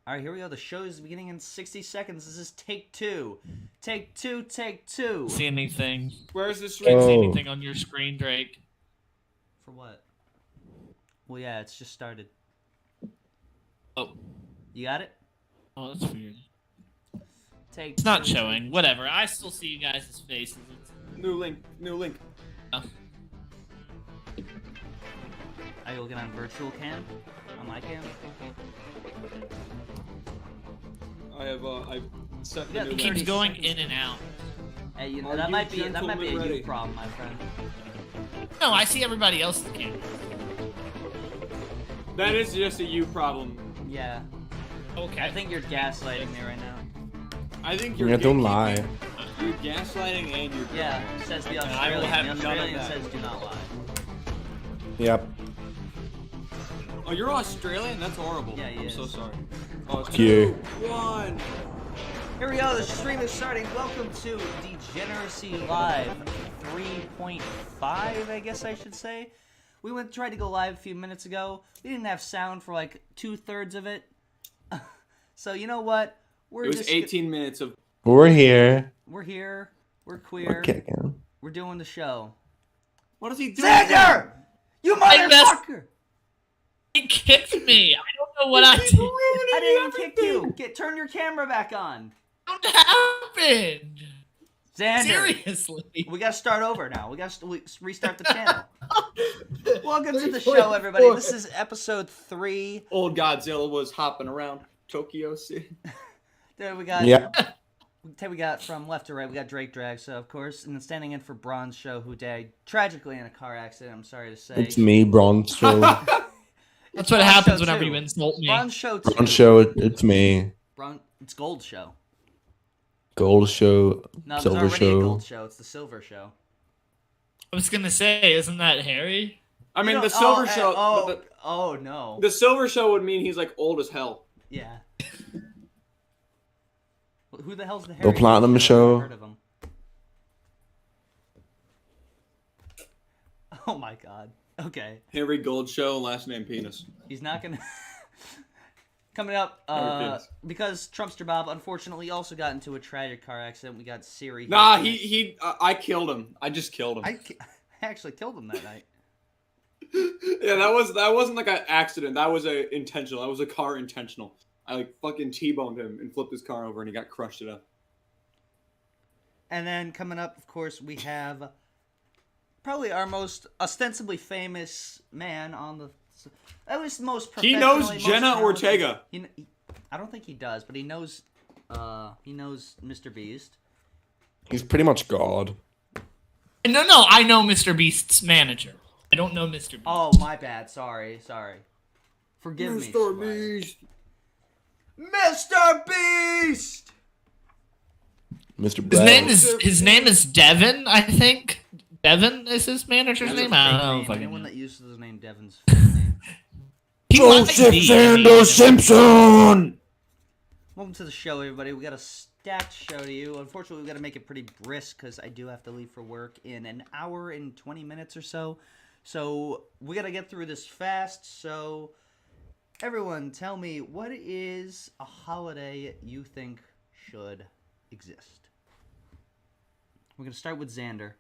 Alright, here we go. The show is beginning in 60 seconds. This is take two. Take two, take two. See anything? Where's the Can't see screen? anything on your screen, Drake. For what? Well, yeah, it's just started. Oh. You got it? Oh, that's weird. Take It's not two. showing. Whatever. I still see you guys' faces. New link. New link. Oh. Are you looking on virtual cam? On my cam? I've set the Yeah, new it It link. keeps going in and out. Hey, you know, Are that you might be a gentlemen you ready? problem, my friend. No, I see everybody else's camera. That is just a you problem. Yeah. Okay. I think you're gaslighting me right now. I think you're. Yeah, don't lie. You're gaslighting and you're. Yeah, says the I will Australian. have The none of Australian that. says do not lie. Yep. Oh, you're Australian? That's horrible. Yeah, he I'm is. so sorry. Oh, Fuck 2, you. 1. Here we go, the stream is starting. Welcome to Degeneracy Live 3.5, I guess I should say. We tried to go live a few minutes ago. We didn't have sound for like 2/3 of it. So you know what? It was 18 minutes of. We're here. We're here. We're We're queer. kicking. We're doing the show. What is he doing? Xander! You I messed- motherfucker! He kicked me. I don't know what I did. I didn't kick you. Turn your camera back on. What happened? Xander. Seriously. We gotta start over now. We gotta restart the channel. Welcome to the show, everybody. This is episode 3. Old Godzilla was hopping around Tokyo City. There we got. Yeah. We got from left to right. We got Drake Drag, so of course, and then standing in for Bronze Show, who died tragically in a car accident. I'm sorry to say. It's me, Bronze Show. That's what Bronze happens Show whenever 2. you insult me. Bronze Show 2. Bronze Show, it's me. It's Gold Show. Gold Show, No, there's Silver already a Show. Gold Show. It's the Silver Show. I was gonna say, isn't that Harry? I mean, You the don't- silver oh, show. Oh, oh no. The silver show would mean he's like old as hell. Yeah. Who the hell's the Harry? The Platinum Gold Show. I've never heard of him. Oh my god. Okay. Henry Gold Show, last name Penis. He's not gonna. Coming up, because Trumpster Bob unfortunately also got into a tragic car accident. We got Siri. Nah, I killed him. I just killed him. I actually killed him that night. Yeah, that wasn't like an accident. That was a intentional. That was a car intentional. I like fucking T-boned him and flipped his car over and he got crushed to death. And then coming up, of course, we have probably our most ostensibly famous man on the. At least most He professionally. knows most Jenna talented. Ortega. I don't think he does, but he knows. He knows Mr. Beast. He's pretty much God. No, I know Mr. Beast's manager. I don't know Mr. Beast. Oh, my bad. Sorry. Forgive me. Mr. Beast. Mr. Beast. Mr. His name is Devin, I think. Devin is his manager's That's a name. fake I don't know name. if I can Anyone know. that uses the name Devin's fake name. He might Joseph be. Xander Simpson! Welcome to the show, everybody. We got a stacked show to you. Unfortunately, we got to make it pretty brisk because I do have to leave for work in an hour and 20 minutes or so. So we got to get through this fast. So everyone, tell me, what is a holiday you think should exist? We're going to start with Xander.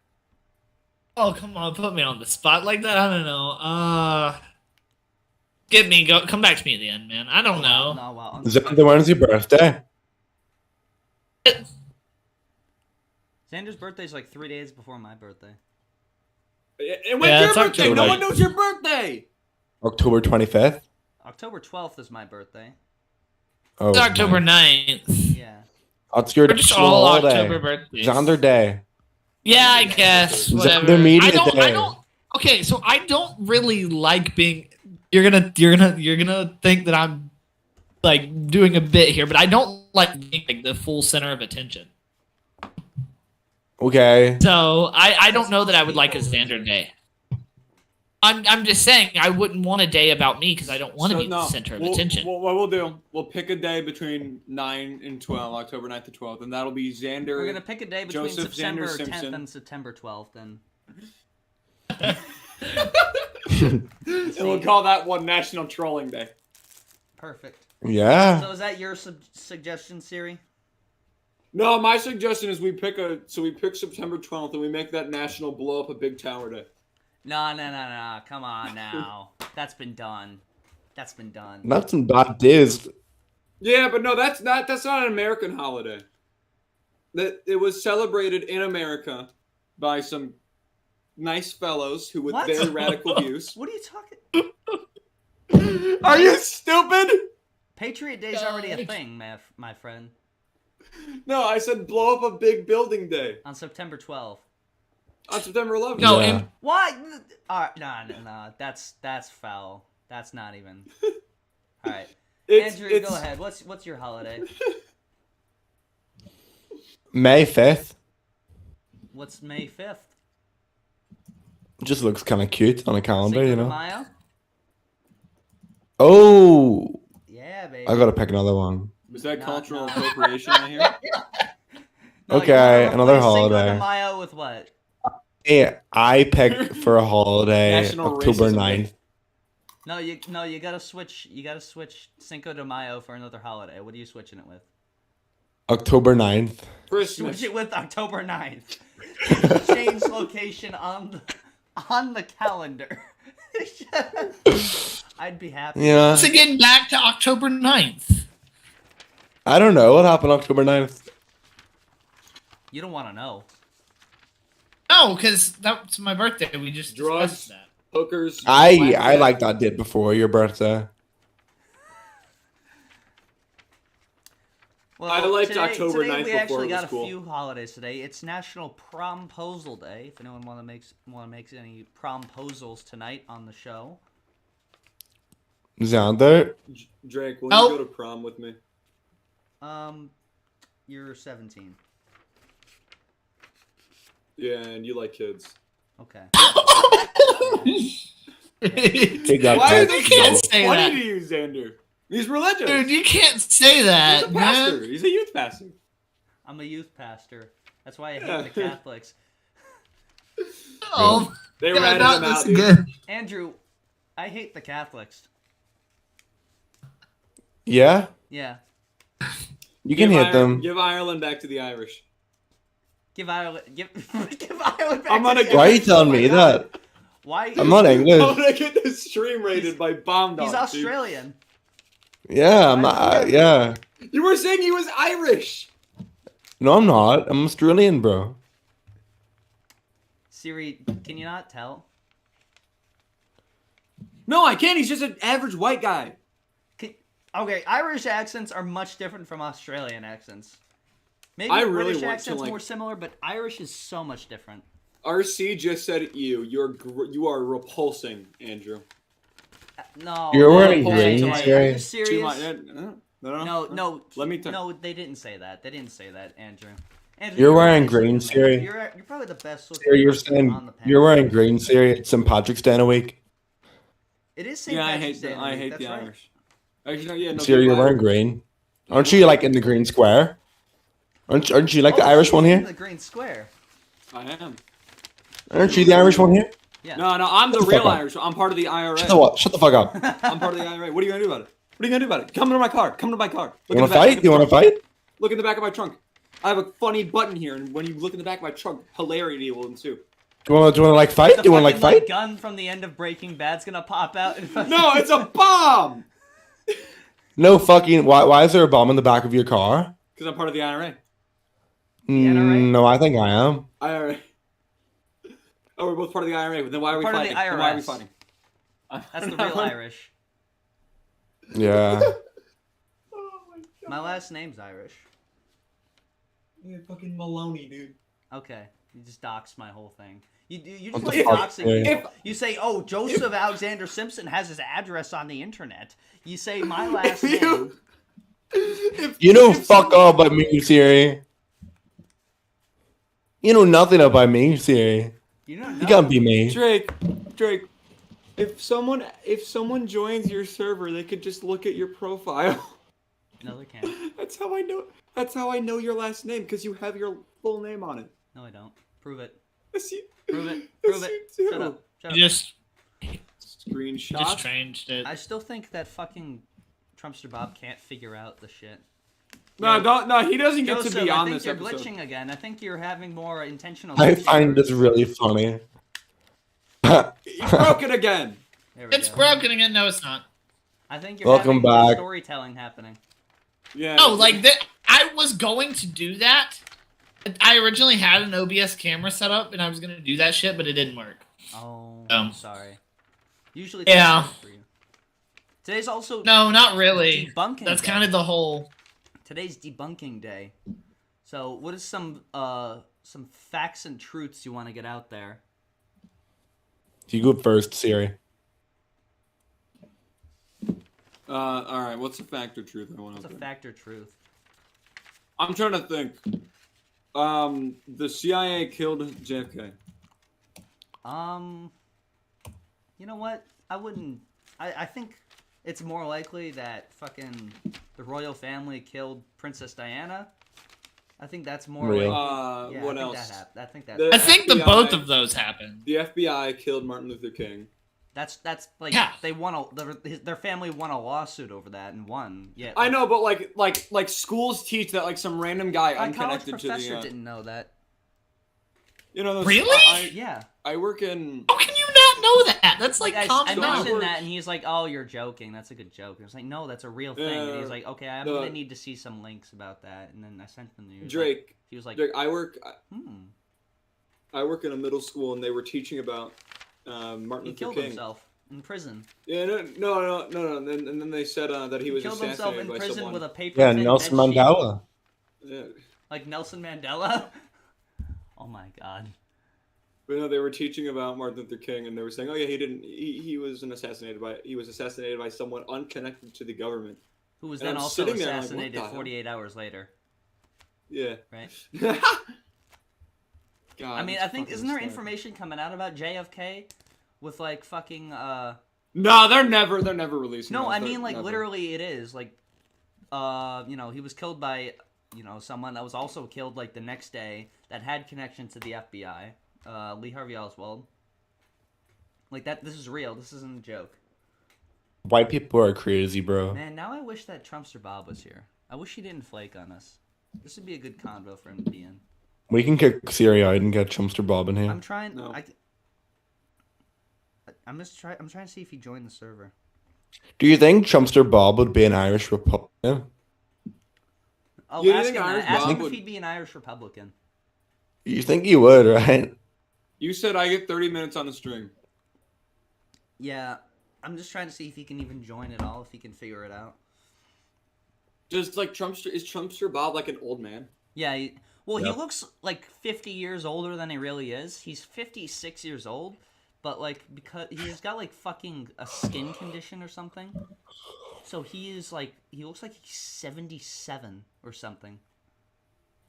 Oh, come on, put me on the spot like that. I don't know. Come back to me at the end, man. I don't know. No, well, Xander, when's your birthday? Xander's birthday is like 3 days before my birthday. And when's Yeah, your it's birthday? October. No one knows your birthday. October 25th? October 12th is my birthday. Oh, It's October nice. 9th. Yeah. That's your We're just actual all holiday. October birthdays. Xander Day. Yeah, I guess. Whatever. Xander Media I Day. don't. Okay, so I don't really like being. You're gonna think that I'm like doing a bit here, but I don't like being like the full center of attention. Okay. So I don't know that I would like a Xander day. I'm just saying I wouldn't want a day about me because I don't want to be the center of attention. What we'll do, we'll pick a day between 9 and 12, October 9th to 12th, and that'll be Xander. We're going to pick a day between Joseph September Xander 10th Simpson. and September 12th, then. And we'll call that one National Trolling Day. Perfect. Yeah. So is that your suggestion, Siri? No, my suggestion is we pick September 12th and we make that national blow up a big tower day. No. Come on now. That's been done. Not some bad days. Yeah, but no, that's not an American holiday. That it was celebrated in America by some nice fellows who with What? very radical views. What are you talking? Are you stupid? Patriot Day's already a thing, my friend. No, I said blow up a big building day On September 12th. on September 11th. No, Yeah. and What? All right, no. That's foul. That's not even. All right, Andrew, go ahead. What's your holiday? May 5th. What's May 5th? Just looks kind of cute on a calendar, Cinco you de know. Mayo? Oh, Yeah, baby. I gotta pick another one. Is that No, cultural no. appropriation I hear? No, Okay, you wanna another replace Cinco holiday. de Mayo with what? Hey, I pick for a holiday National October Racism 9th. Day. No, you gotta switch. You gotta switch Cinco de Mayo for another holiday. What are you switching it with? October 9th. Christmas. Switch it with October 9th. Change location on the calendar. I'd be happy. Yeah. once again, back to October 9th. I don't know what happened October 9th. You don't want to know. No, because that's my birthday. We just Drugs. discussed that. Hookers. I like that date before your birthday. Well, I liked today, October today 9th we before actually it was got a cool. few holidays today. It's National Promposal Day. If anyone want to make any promposals tonight on the show. Xander, Drake, will Oh. you go to prom with me? You're 17. Yeah, and you like kids. Okay. take that Why back. are they You can't so say funny that. to you, Xander? He's religious. Dude, you can't say He's that, a pastor. man. He's a youth pastor. I'm a youth pastor. That's why I hate Yeah. the Catholics. Oh, They God, ratted not him this out, dude. again. Andrew, I hate the Catholics. Yeah, Yeah. you can hit them. Give Ireland back to the Irish. Give Ireland give Ireland back I'm gonna to the get- Why are you Irish. telling Oh my me God. that? Why? I'm not I'm English. gonna get this stream raided by bomb dogs. He's Australian. Yeah, I'm Why not. is he- Yeah. Dude. You were saying he was Irish. No, I'm not. I'm Australian, bro. Siri, can you not tell? No, I can't. He's just an average white guy. Okay, Irish accents are much different from Australian accents. Maybe I really British want to, accents like- more similar, but Irish is so much different. RC just said you are repulsing, Andrew. No. You're wearing okay, green, are Siri. you Too serious? much. No. Let me No, they didn't say that. They didn't say that, Andrew. Andrew, You're wearing actually green, the man. Siri. You're probably the best looking Siri, you're person saying on the panel. you're wearing green, Siri. It's St. Patrick's Day in a week. It is St. Yeah, Patrick's Day. I hate That's the right. Irish. Actually, no, yeah, no. Siri, you're wearing green. Aren't you like in the green square? Aren't you like the Oh, Irish she's one in here? The green square. I am. Aren't you the Irish one here? Yeah. No, I'm the Shut the real fuck up. Irish. I'm part of the IRA. Shut the fuck up. I'm part of the IRA. What are you gonna do about it? What are you gonna do about it? Come to my car. Come to my car. You want to fight? You want to fight? Look in the back of my trunk. I have a funny button here, and when you look in the back of my trunk, hilarity will ensue. Do you want to like fight? The Do you want to like fucking, fight? gun from the end of Breaking Bad's gonna pop out. And fucking- No, it's a bomb. No fucking. Why is there a bomb in the back of your car? Because I'm part of the IRA. NRA? No, I think I am. IRA. Oh, we're both part of the IRA. But then why are we Part of the fighting? Then why are we IRS. fighting? That's the real Irish. Yeah. My last name's Irish. Yeah, fucking Maloney, dude. Okay, you just doxed my whole thing. You What just the like fuck, doxing dude? people. You say, "Oh, Joseph Alexander Simpson has his address on the internet." You say my last name. You know fuck all about me, Siri. You know nothing about me, Siri. You know, You can't be me. Drake. If someone joins your server, they could just look at your profile. No, they can't. That's how I know. That's how I know your last name, because you have your full name on it. No, I don't. Prove it. Yes, you, Prove it. yes, Prove it. you do. Shut up. Shut up. You just Screenshot. just changed it. I still think that fucking Trumpster Bob can't figure out the shit. No, don't. No, he doesn't get Joseph, to be on I think this you're episode. glitching again. I think you're having more intentional. I glitching. find this really funny. He broke it again. There we It's go. broken again. No, it's not. I think you're Welcome having more back. storytelling happening. Yeah. Oh, like that. I was going to do that. I originally had an OBS camera set up, and I was gonna do that shit, but it didn't work. Oh, Um, sorry. Usually, Yeah. that's for you. Today's also No, not really. debunking. That's day. kind of the whole. Today's debunking day. So, what is some facts and truths you want to get out there? You go first, Siri. All right. What's the fact or truth I want What's to a fact or truth? I'm trying to think. The CIA killed JFK. You know what? I wouldn't. I think it's more likely that fucking the royal family killed Princess Diana. I think that's more. Real. Likely. Yeah, What I think else? That happened. I think that. The I think the FBI both of those happened. The FBI killed Martin Luther King. That's like Yeah. they won their family won a lawsuit over that and won. Yeah, I know, but like schools teach that like some random guy My college unconnected to professor the. didn't know that. You know, those, Really? Yeah, I work in. How can you not know that? That's like I common knowledge. mentioned that, and he's like, "Oh, you're joking. That's a good joke." I was like, "No, that's a real thing." And he's like, "Okay, I'm gonna need to see some links about that." And then I sent him the news. Drake. He was like, Drake, I work in a middle school, and they were teaching about Martin he Luther killed King. himself in prison. Yeah, no. And then they said that he was Killed himself assassinated in by prison someone. with a paper. Yeah, thin Nelson bed sheet. Mandela. Yeah. Like Nelson Mandela. Oh my god. But no, they were teaching about Martin Luther King, and they were saying, "Oh yeah, he was assassinated by someone unconnected to the government." Who was And then I'm also sitting there like, what assassinated the hell? 48 hours later. Yeah. Right. God, I mean, it's I think fucking isn't there sad. information coming out about JFK with like fucking No, they're never releasing. No, those. I They're mean like never. literally it is like he was killed by someone that was also killed like the next day that had connection to the FBI. Lee Harvey Oswald. Like that this is real. This isn't a joke. White people are crazy, bro. Man, now I wish that Trumpster Bob was here. I wish he didn't flake on us. This would be a good convo for him to be in. We can kick Siri out and get Trumpster Bob in here. I'm trying. No. I'm trying to see if he joined the server. Do you think Trumpster Bob would be an Irish Republican? Oh, You ask think him, Irish ask Bob him if would- he'd be an Irish Republican. You think he would, right? You said I get 30 minutes on the stream. Yeah, I'm just trying to see if he can even join at all, if he can figure it out. Just like is Trumpster Bob like an old man? Yeah, he Yep. looks like 50 years older than he really is. He's 56 years old, but like because he's got like fucking a skin condition or something. So he looks like he's 77 or something.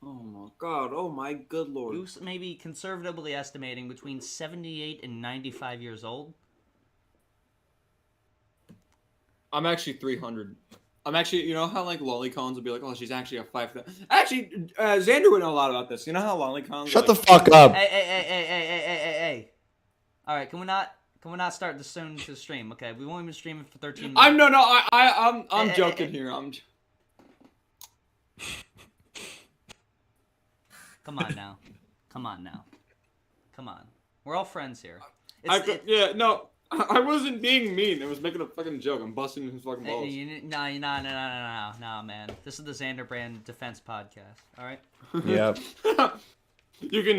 Oh my god! Oh my good lord! He was maybe conservatively estimating between 78 and 95 years old. I'm actually 300. I'm actually, you know how like lolicons would be like, oh, she's actually a 5,000. Actually, Xander would know a lot about this. You know how lolicons? Shut are, the like, fuck up. Hey. All right, can we not start this soon into the stream? Okay, we've only been streaming for 13 minutes. I'm Hey, joking hey. here. Come on now. Come on. We're all friends here. I wasn't being mean. I was making a fucking joke. I'm busting his fucking balls. No, man. This is the Xander Brand Defense Podcast. All right. Yep. You can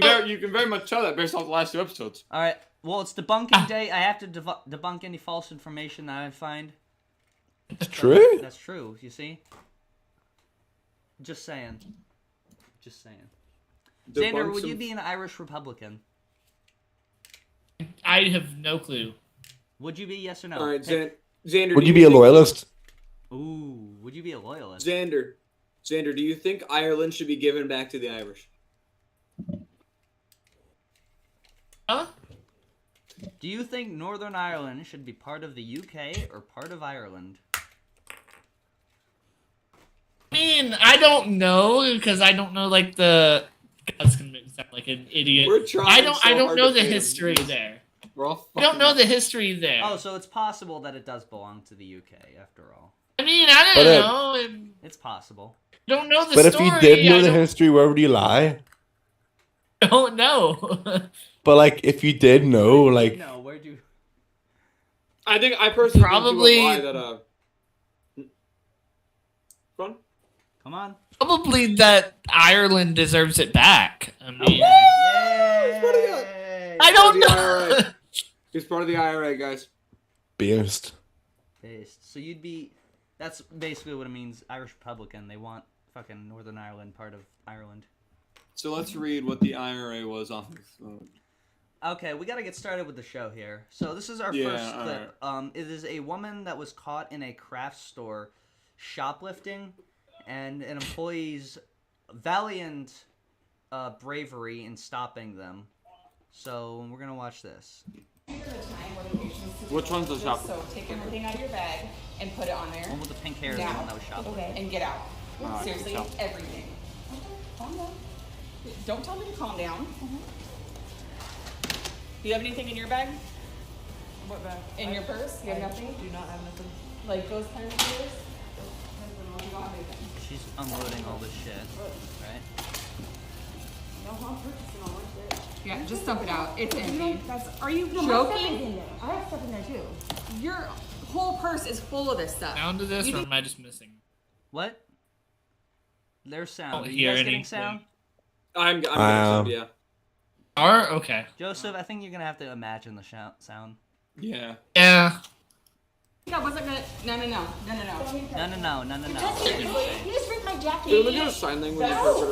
very much tell that based off the last two episodes. All right. Well, it's debunking day. I have to debunk any false information that I find. It's true. That's true. You see. Just saying. Xander, would you be an Irish Republican? I have no clue. Would you be yes or no? All right, Pick- Xander. Would do you be a think- loyalist? Ooh, would you be a loyalist? Xander, do you think Ireland should be given back to the Irish? Huh? Do you think Northern Ireland should be part of the UK or part of Ireland? I mean, I don't know because I don't know like the. That's gonna make me sound like an idiot. We're trying I so don't hard know to the fit him. history there. We're all I don't fucking know up. the history there. Oh, so it's possible that it does belong to the UK after all. I mean, I I But, don't know. And It's possible. don't know the But story. if you did know I the history, where would you lie? don't know. But like, if you did know, like, No, where'd you? I think I personally Probably- think you would lie that Go on. Come on. Probably that Ireland deserves it back. I mean, Yay! I don't The know. IRA. He's part of the IRA, guys. based. Based. So you'd be. That's basically what it means. Irish Republican. They want fucking Northern Ireland part of Ireland. So let's read what the IRA was off of. Okay, we got to get started with the show here. So this is our first clip. It is a woman that was caught in a craft store shoplifting, and an employee's valiant bravery in stopping them. So we're gonna watch this. Which one's the shop? So take everything out of your bag and put it on there. One with the pink hair is the Now. one that was shoplifting. And get out. Alright, Seriously, so- everything. Calm down. Don't tell me to calm down. Do you have anything in your bag? What bag? In your purse? You have nothing? Do not have nothing. Like those kind of things? You don't have anything. She's unloading all this shit, right? No, I'm purchasing all my shit. Yeah, just dump it out. It's You empty. don't, that's, are you Joking? My stuff is in there. I have stuff in there too. Your whole purse is full of this stuff. Sound to this, You or need- am I just missing? What? There's sound. Don't Are you hear guys getting anything. sound? I'm getting yeah. Are okay. Joseph, I think you're gonna have to imagine the sound. Yeah. Yeah. I wasn't gonna. No. No. You just ripped my jacket. Dude, look at a sign language interpreter.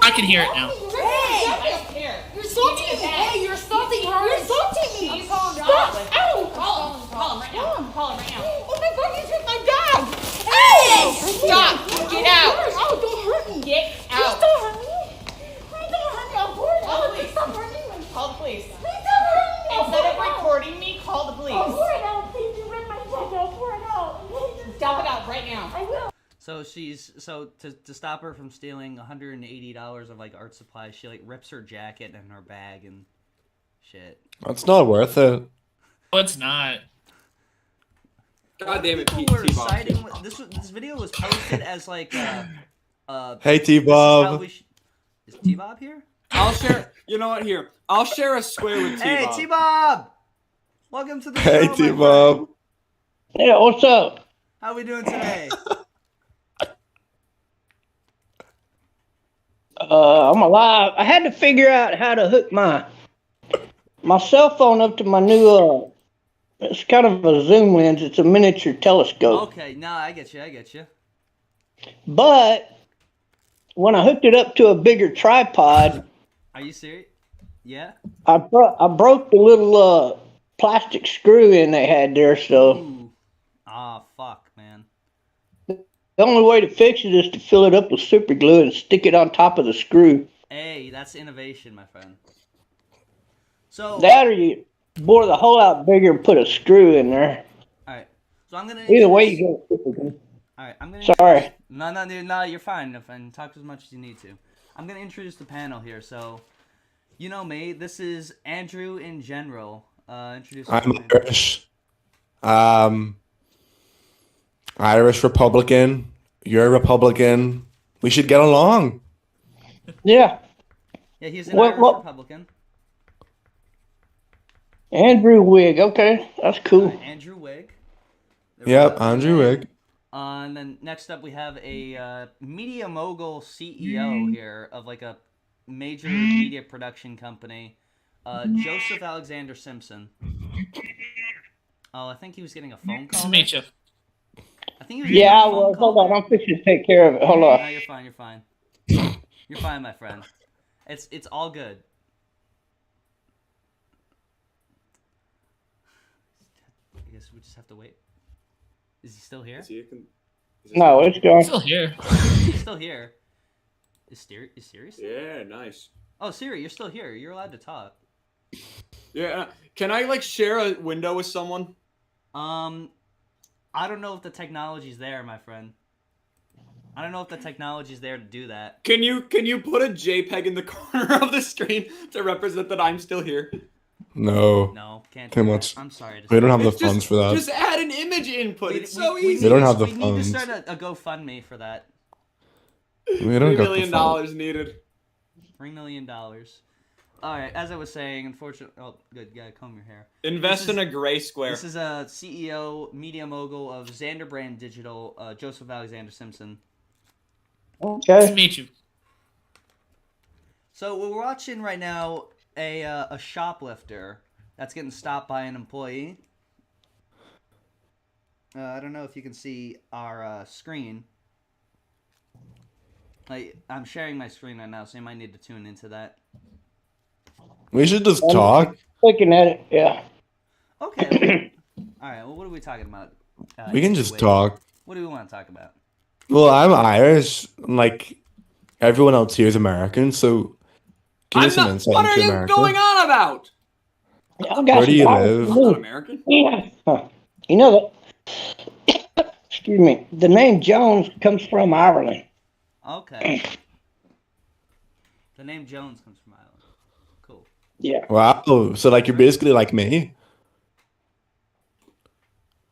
I can hear it now. Hey! I don't care. You're assaulting me. Hey, you're assaulting her. You're assaulting me. I'm calling Stop. Rob. Ow. Call him right now. Call him right now. Oh my God, you took my bag. Hey! Stop. Get out. Oh, don't hurt me. Get Please out. don't hurt me. Please don't hurt me. I'll pour it Call out. the Please police. stop hurting me. Call the police. Please don't hurt me. I'll Instead of pour it out. recording me, call the I'll police. pour it out. Please, you ripped my jacket. I'll pour it out. Please Dump it out right now. I will. So to stop her from stealing $180 of like art supplies, she like rips her jacket and her bag and shit. That's not worth it. Oh, it's not. God damn it, People were TBob. siding with, this video was posted as like Hey, this is how TBob. we is TBob here? I'll share. You know what? Here, I'll share a square with Hey TBob. TBob! Welcome to the Hey, show, my TBob. friend. Yeah, what's up? How we doing today? I'm alive. I had to figure out how to hook my cell phone up to my new it's kind of a zoom lens. It's a miniature telescope. Okay, no, I get you. But when I hooked it up to a bigger tripod, Are you serious? Yeah? I broke the little plastic screw in they had there. So Ooh. Ah, fuck, man. the only way to fix it is to fill it up with super glue and stick it on top of the screw. Hey, that's innovation, my friend. So That or you bore the hole out bigger and put a screw in there. alright. So I'm gonna Either way, you get super glue. Alright, I'm gonna Sorry. No, dude, no, you're fine. And talk as much as you need to. I'm gonna introduce the panel here. So, you know me. This is Andrew in general. Introduce. I'm Irish. Irish Republican. You're a Republican. We should get along. Yeah. Yeah, he's an What- Irish what- Republican. Andrew Wig. Okay, that's cool. Andrew Wig. There we Yep, go. Andrew Wig. And then next up we have a media mogul CEO here of like a major media production company, Joseph Alexander Simpson. Oh, I think he was getting a phone Nice call. to meet you. I think he was getting Yeah, a phone well, call hold on. there. I'm fixing to take care of it. Hold No, on. you're fine. You're fine. You're fine, my friend. It's all good. I guess we just have to wait. Is he still here? Is he a No, it's gone. Still here. He's still here. Is Siri still? Yeah, nice. Oh, Siri, you're still here. You're allowed to talk. Yeah, can I like share a window with someone? I don't know if the technology's there, my friend. I don't know if the technology's there to do that. Can you put a JPEG in the corner of the screen to represent that I'm still here? No. No, can't. Too do that. much. I'm sorry. To We don't say have the It's funds for that. Just add an image input. It's so we easy. They don't have the we need to funds. start a GoFundMe for that. We don't $3 got the million funds. needed. $3 million. All right, as I was saying, unfortunately, oh, good, you gotta comb your hair. Invest This in is- a gray square. This is a CEO, media mogul of Xander Brand Digital, Joseph Alexander Simpson. Nice to Okay. meet you. So we're watching right now a shoplifter that's getting stopped by an employee. I don't know if you can see our screen. I'm sharing my screen right now, so you might need to tune into that. We should just talk. Looking at it, yeah. Okay. All right. Well, what are we talking about? We can just Wait, talk. What do we want to talk about? Well, I'm Irish. And, like, everyone else here is American, so give me some insight What are into you America. going on about? Y'all got Where do some you Irish live? I'm food. not American. Yeah. Huh. You know that. Excuse me. The name Jones comes from Ireland. Okay. The name Jones comes from Ireland. Cool. Yeah. Wow. So, like, you're basically like me.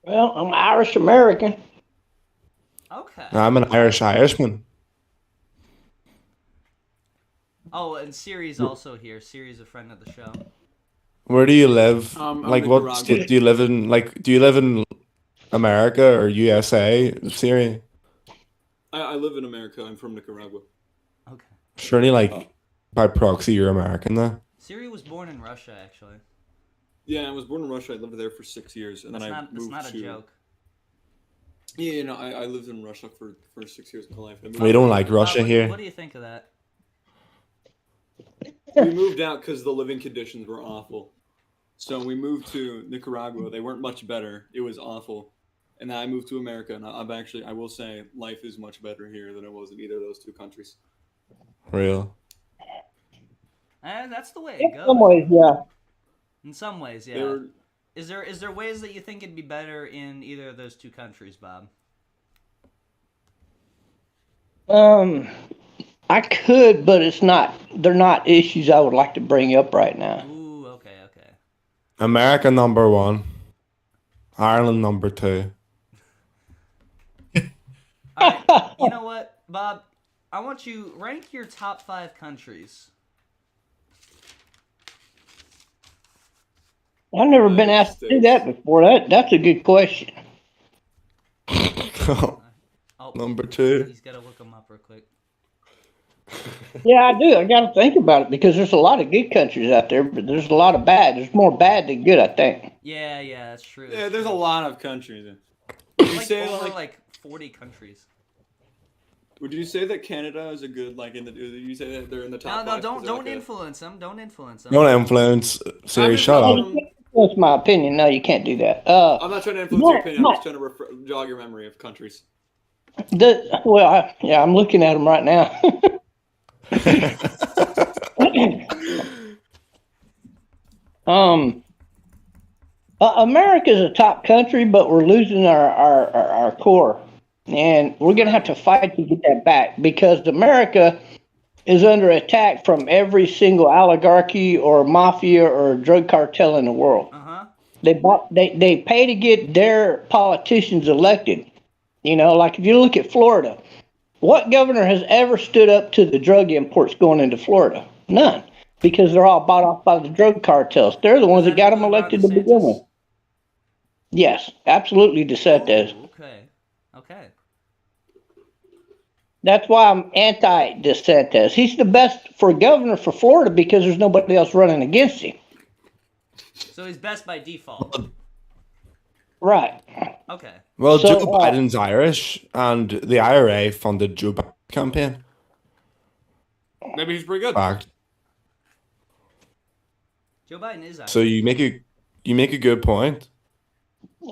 Well, I'm Irish American. Okay. I'm an Irish Irishman. Oh, and Siri's also here. Siri's a friend of the show. Where do you live? I'm Like, what Nicaragua. state do you live in? Like, do you live in America or USA? Siri? I live in America. I'm from Nicaragua. Okay. Surely, like, by proxy, you're American, though. Siri was born in Russia, actually. Yeah, I was born in Russia. I lived there for 6 years, and then That's I moved not a to. joke. Yeah, no, I lived in Russia for 6 years of my life. I moved We don't like Bob, Russia what here. do you think of that? We moved out because the living conditions were awful. So we moved to Nicaragua. They weren't much better. It was awful. And then I moved to America, and I will say, life is much better here than it was in either of those two countries. Real. And that's the way In it some goes. ways, yeah. In some ways, They yeah. were, Is there ways that you think it'd be better in either of those two countries, Bob? I could, but it's not. They're not issues I would like to bring up right now. Ooh, okay. America number 1. Ireland number 2. All right. You know what, Bob? I want you rank your top 5 countries. I've never been asked to do that before. That's a good question. Oh, Number 2. he's got to look them up real quick. Yeah, I do. I got to think about it because there's a lot of good countries out there, but there's a lot of bad. There's more bad than good, I think. Yeah, that's true. yeah, there's a lot of countries. There's you like say, over like- like 40 countries. Would you say that Canada is a good, like, in the? Would you say that they're in the top? No, five? don't Is it like a- influence them. Don't influence them. Don't influence. Siri, I'm shut just- up. That's my opinion. No, you can't do that. I'm not trying to influence your No, opinion. no. I'm just trying to jog your memory of countries. I'm looking at them right now. America's a top country, but we're losing our core, and we're gonna have to fight to get that back because America is under attack from every single oligarchy or mafia or drug cartel in the world. They pay to get their politicians elected. You know, like if you look at Florida, what governor has ever stood up to the drug imports going into Florida? None, because they're all bought off by the drug cartels. They're the ones that got them elected to begin with. Yes, absolutely, DeSantis. Ooh, okay. That's why I'm anti-DeSantis. He's the best for governor for Florida because there's nobody else running against him. So he's best by default. Right. Okay. Well, So, Joe Biden's Irish, and the IRA funded Joe Biden's campaign. Maybe he's pretty good. Fact. Joe Biden is Irish. So you make a good point.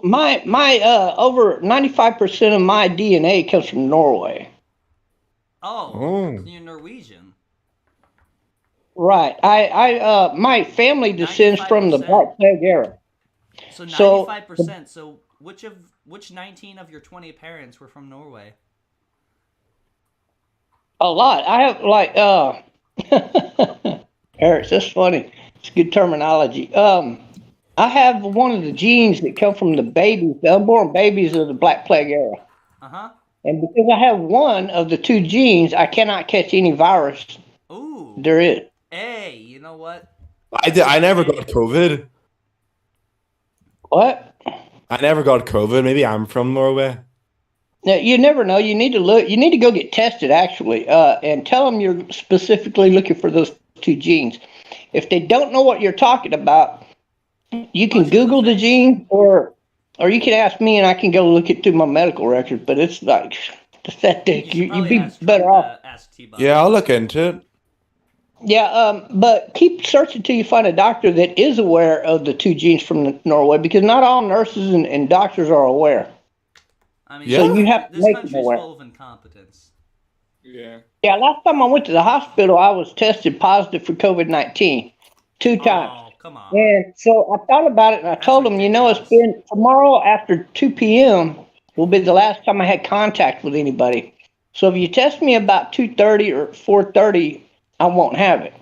My over 95% of my DNA comes from Norway. Oh, you're Norwegian. Right. My family descends from the 95%. Black Plague era. So So- 95%. So which 19 of your 20 parents were from Norway? A lot. I have Eric, that's funny. It's good terminology. I have one of the genes that come from the babies, the unborn babies of the Black Plague era. Uh-huh. And because I have one of the two genes, I cannot catch any virus Ooh. there is. Hey, you know what? I never got COVID. What? I never got COVID. Maybe I'm from Norway. Now, you never know. You need to look. You need to go get tested, actually, and tell them you're specifically looking for those two genes. If they don't know what you're talking about, you can Google the gene, or you can ask me, and I can go look it through my medical records. But it's like it's that thick. You'd be better off. Ask TBob. Yeah, I'll look into it. Yeah, but keep searching till you find a doctor that is aware of the two genes from Norway, because not all nurses and doctors are aware. I mean, Yeah. So you have to this make them country's aware. full of incompetence. Yeah. Yeah, last time I went to the hospital, I was tested positive for COVID-19 2 times. Oh, come on. And so I thought about it, and I told them, it's been tomorrow after 2 p.m. will be the last time I had contact with anybody. So if you test me about 2:30 or 4:30, I won't have it.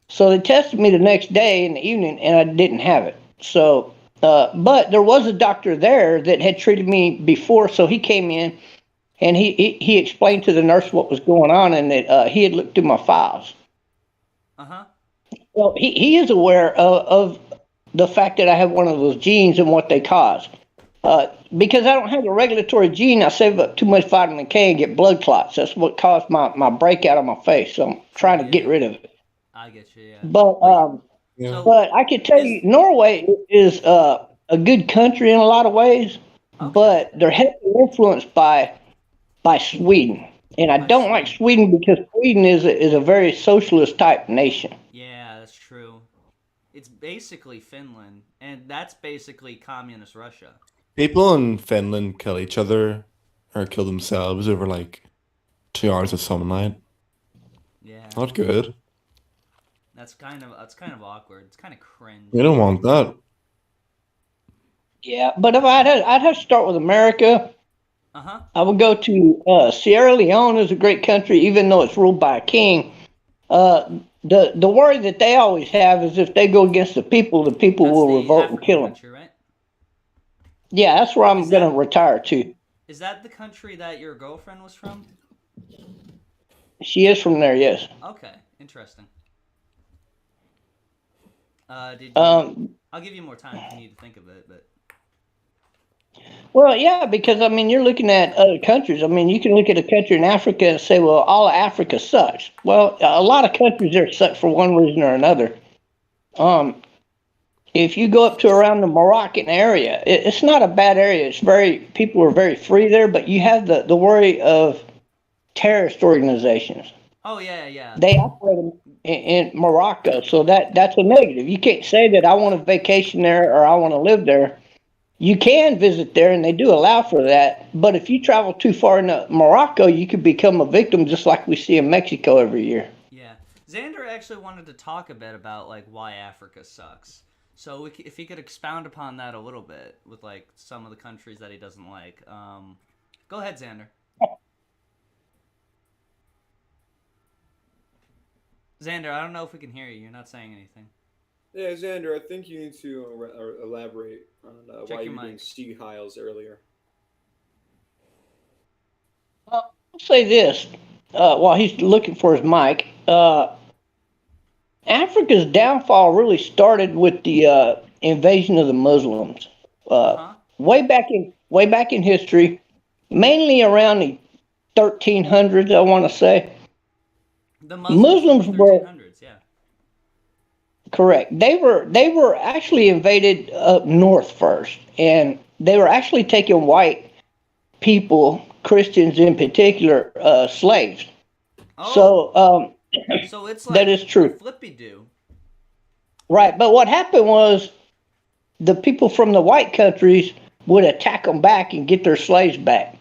So they tested me the next day in the evening, and I didn't have it. So, but there was a doctor there that had treated me before, so he came in, and he explained to the nurse what was going on, and that he had looked through my files. Uh-huh. Well, he is aware of the fact that I have one of those genes and what they cause. Because I don't have the regulatory gene, I save up too much vitamin K and get blood clots. That's what caused my breakout on my face. So I'm trying to get rid of it. I get you, yeah. But Yeah. but I can tell you, Norway is a good country in a lot of ways, but they're heavily influenced by Sweden. And I don't like Sweden because Sweden is a very socialist type nation. Yeah, that's true. It's basically Finland, and that's basically communist Russia. People in Finland kill each other or kill themselves over like 2 hours of sunlight. Yeah. Not good. That's kind of awkward. It's kind of cringe. You don't want that. Yeah, but if I'd have to start with America. Uh-huh. I would go to Sierra Leone is a great country, even though it's ruled by a king. The worry that they always have is if they go against the people will revolt and kill them. Country, right? Yeah, that's where I'm going to retire to. Is that the country that your girlfriend was from? She is from there, yes. Okay, interesting. I'll give you more time if you need to think of it, but. Well, yeah, because I mean, you're looking at other countries. I mean, you can look at a country in Africa and say, well, all of Africa sucks. Well, a lot of countries there suck for one reason or another. If you go up to around the Moroccan area, it's not a bad area. People are very free there, but you have the worry of terrorist organizations. Oh yeah. They operate in Morocco, so that's a negative. You can't say that I want to vacation there or I want to live there. You can visit there, and they do allow for that. But if you travel too far into Morocco, you could become a victim, just like we see in Mexico every year. Yeah, Xander actually wanted to talk a bit about like why Africa sucks. So if he could expound upon that a little bit with like some of the countries that he doesn't like. Go ahead, Xander. Xander, I don't know if we can hear you. You're not saying anything. Yeah, Xander, I think you need to elaborate on why you were doing mic. Steve Hiles earlier. I'll say this while he's looking for his mic. Africa's downfall really started with the invasion of the Muslims. Way back in history, mainly around the 1300s, I want to say. The Muslims were 1300s, yeah. Correct. They were actually invaded up north first, and they were actually taking white people, Christians in particular, slaves. Oh. So it's like that is true. Flippy-do. Right, but what happened was the people from the white countries would attack them back and get their slaves back.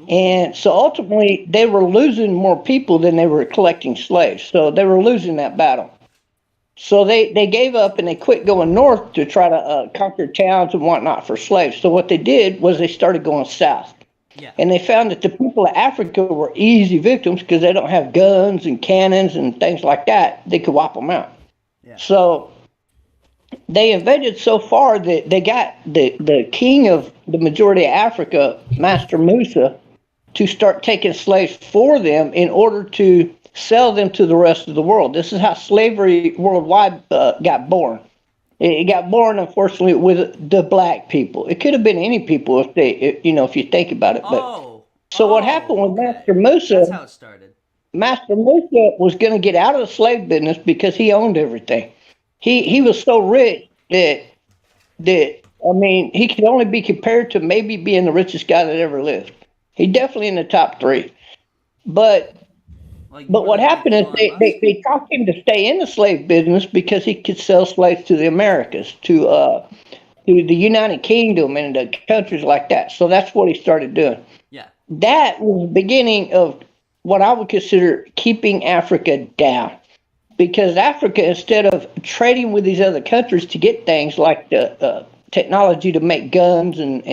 And so ultimately, they were losing more people than they were collecting slaves. So they were losing that battle. So they gave up and they quit going north to try to conquer towns and whatnot for slaves. So what they did was they started going south. Yeah. And they found that the people of Africa were easy victims because they don't have guns and cannons and things like that. They could wipe them out. Yeah. So they invaded so far that they got the king of the majority of Africa, Master Musa, to start taking slaves for them in order to sell them to the rest of the world. This is how slavery worldwide got born. It got born, unfortunately, with the black people. It could have been any people if if you think about it. But so what happened with Master Musa? That's how it started. Master Musa was going to get out of the slave business because he owned everything. He was so rich that I mean he could only be compared to maybe being the richest guy that ever lived. He definitely in the top 3. But what happened is they talked him to stay in the slave business because he could sell slaves to the Americas, to the United Kingdom and the countries like that. So that's what he started doing. Yeah. That was the beginning of what I would consider keeping Africa down. Because Africa, instead of trading with these other countries to get things like the technology to make guns and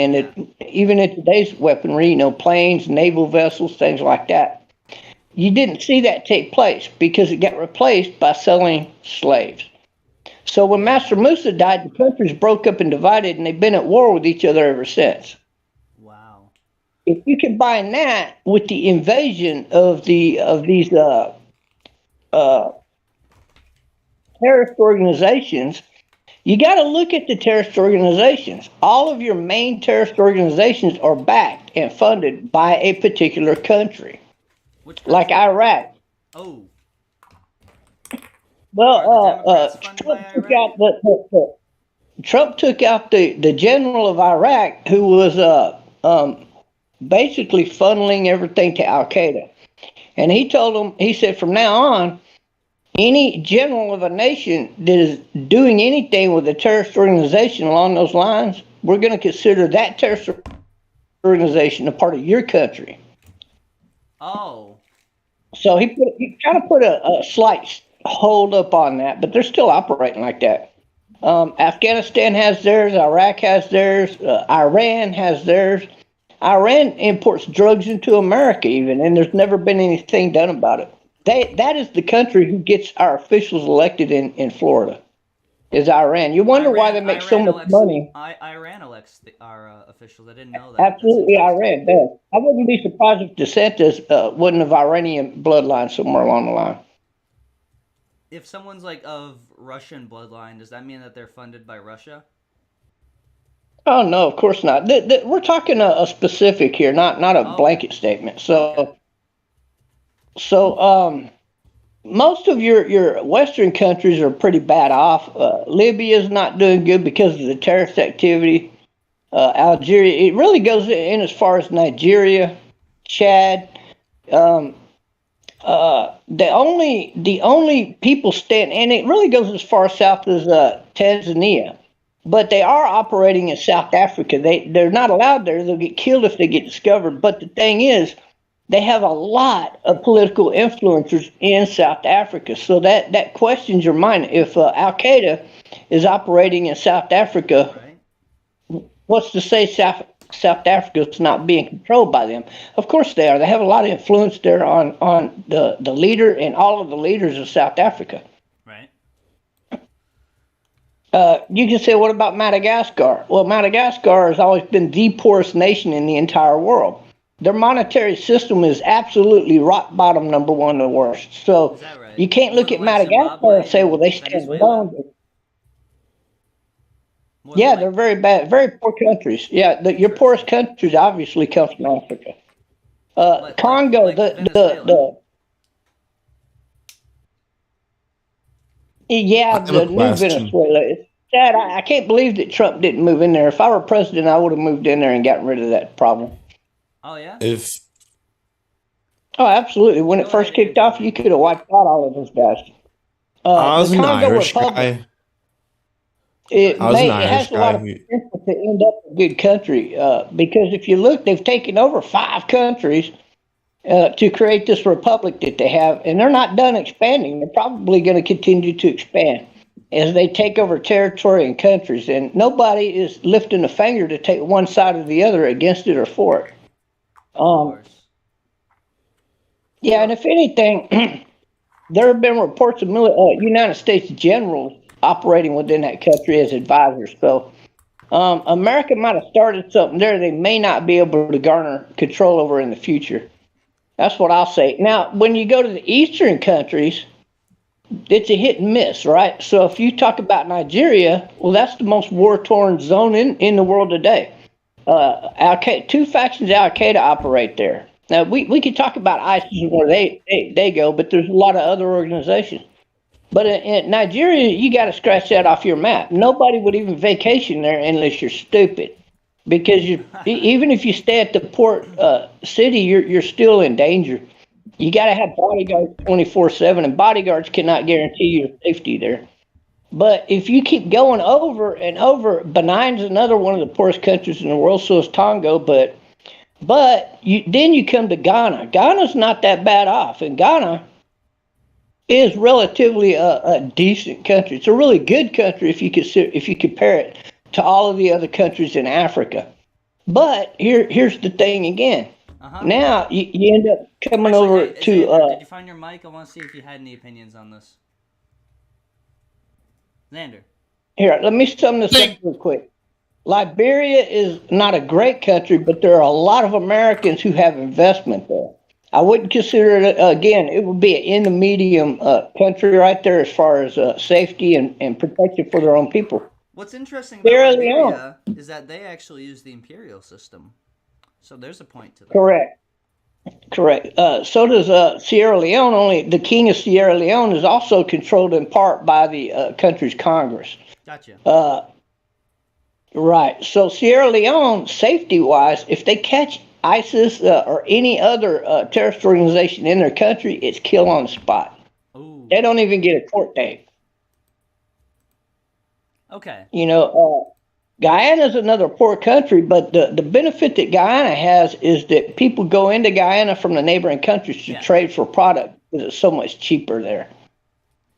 even in today's weaponry, planes, naval vessels, things like that, you didn't see that take place because it got replaced by selling slaves. So when Master Musa died, the countries broke up and divided, and they've been at war with each other ever since. Wow. If you combine that with the invasion of these terrorist organizations, you got to look at the terrorist organizations. All of your main terrorist organizations are backed and funded by a particular country, like Iraq. Oh. Well, Trump took out the general of Iraq who was basically funneling everything to Al Qaeda, and he told them, he said, from now on, any general of a nation that is doing anything with a terrorist organization along those lines, we're going to consider that terrorist organization a part of your country. Oh. So he kind of put a slight hold up on that, but they're still operating like that. Afghanistan has theirs, Iraq has theirs, Iran has theirs. Iran imports drugs into America even, and there's never been anything done about it. That is the country who gets our officials elected in Florida, is Iran. You wonder why they make so much money. Iran elects our officials. I didn't know that. Absolutely, Iran does. I wouldn't be surprised if DeSantis wasn't of Iranian bloodline somewhere along the line. If someone's like of Russian bloodline, does that mean that they're funded by Russia? Oh no, of course not. We're talking a specific here, not a blanket statement. So, most of your Western countries are pretty bad off. Libya's not doing good because of the terrorist activity. Algeria, it really goes in as far as Nigeria, Chad. The only people and it really goes as far south as Tanzania. But they are operating in South Africa. They're not allowed there. They'll get killed if they get discovered. But the thing is, they have a lot of political influencers in South Africa. So that questions your mind. If Al Qaeda is operating in South Africa, right, what's to say South Africa is not being controlled by them? Of course they are. They have a lot of influence there on the leader and all of the leaders of South Africa. Right. You can say, what about Madagascar? Well, Madagascar has always been the poorest nation in the entire world. Their monetary system is absolutely rock bottom, number one, the worst. So right? You can't look at Madagascar and say, well, they stand alone. Yeah, they're very bad, very poor countries. Yeah, your poorest countries obviously come from Africa. Congo, the new Venezuela. It's sad. I can't believe that Trump didn't move in there. If I were president, I would have moved in there and gotten rid of that problem. Oh yeah. Oh, absolutely. When it first kicked off, you could have wiped out all of those guys. I was an Irish guy. It has a lot of potential to end up a good country because if you look, they've taken over 5 countries to create this republic that they have, and they're not done expanding. They're probably going to continue to expand as they take over territory and countries, and nobody is lifting a finger to take one side or the other against it or for it. Yeah, and if anything, there have been reports of United States generals operating within that country as advisors. So America might have started something there they may not be able to garner control over in the future. That's what I'll say. Now, when you go to the eastern countries, it's a hit and miss, right? So if you talk about Nigeria, well, that's the most war-torn zone in the world today. Two factions of Al Qaeda operate there. Now we could talk about ISIS and where they go, but there's a lot of other organizations. But in Nigeria, you got to scratch that off your map. Nobody would even vacation there unless you're stupid, because even if you stay at the port city, you're still in danger. You got to have bodyguards 24/7, and bodyguards cannot guarantee your safety there. But if you keep going over and over, Benign is another one of the poorest countries in the world, so is Congo. But then you come to Ghana. Ghana's not that bad off, and Ghana is relatively a decent country. It's a really good country if you compare it to all of the other countries in Africa. But here's the thing again. Now you end up coming over to. Did you find your mic? I want to see if you had any opinions on this. Xander. Here, let me sum this up real quick. Liberia is not a great country, but there are a lot of Americans who have investment there. I wouldn't consider it, again, it would be an in the medium country right there as far as safety and protection for their own people. What's interesting about Liberia is that they actually use the imperial system. So there's a point to that. Correct. So does Sierra Leone. Only the king of Sierra Leone is also controlled in part by the country's Congress. Gotcha. Right. So Sierra Leone, safety-wise, if they catch ISIS or any other terrorist organization in their country, it's kill on the spot. Ooh. They don't even get a court date. Okay. Guyana's another poor country, but the benefit that Guyana has is that people go into Guyana from the neighboring countries to trade for product because it's so much cheaper there.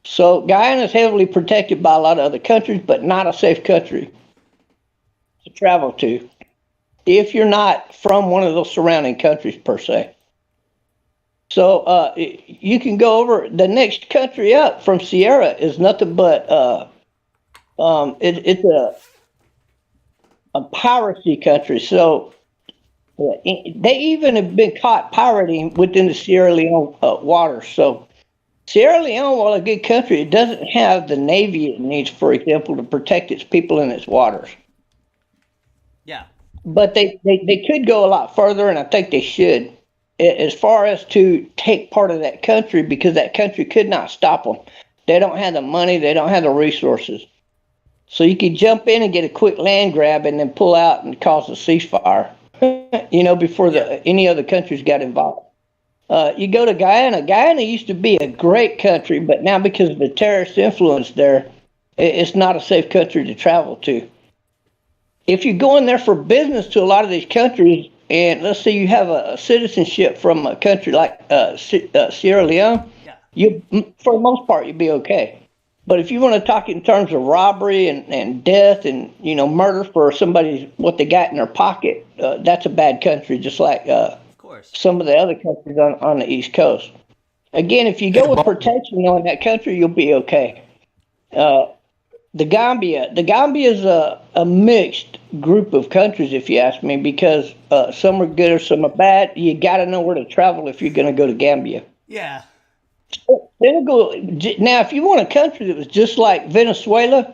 So Guyana is heavily protected by a lot of other countries, but not a safe country to travel to if you're not from one of those surrounding countries per se. So you can go over the next country up from Sierra is nothing but it's a piracy country. So they even have been caught pirating within the Sierra Leone waters. So Sierra Leone, while a good country, it doesn't have the navy it needs, for example, to protect its people in its waters. Yeah. But they could go a lot further, and I think they should, as far as to take part of that country, because that country could not stop them. They don't have the money. They don't have the resources. So you could jump in and get a quick land grab and then pull out and cause a ceasefire, before any other countries got involved. You go to Guyana. Guyana used to be a great country, but now because of the terrorist influence there, it's not a safe country to travel to. If you go in there for business to a lot of these countries, and let's say you have a citizenship from a country like Sierra Leone, you, for the most part, you'd be okay. But if you want to talk in terms of robbery and death and murder for somebody what they got in their pocket, that's a bad country, just like some of the other countries on the East Coast. Again, if you go with protection in that country, you'll be okay. The Gambia is a mixed group of countries, if you ask me, because some are good or some are bad. You got to know where to travel if you're going to go to Gambia. Yeah. Senegal. Now, if you want a country that was just like Venezuela,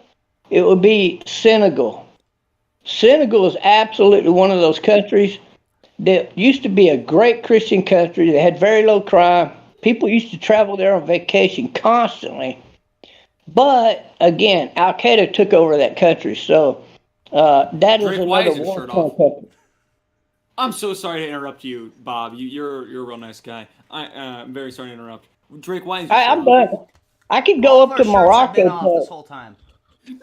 it would be Senegal. Senegal is absolutely one of those countries that used to be a great Christian country. They had very low crime. People used to travel there on vacation constantly. But again, Al Qaeda took over that country, so that is another war-torn country. I'm so sorry to interrupt you, Bob. You're a real nice guy. I'm very sorry to interrupt. Drake, why is your I'm done. I could go up to Morocco. This whole time. No.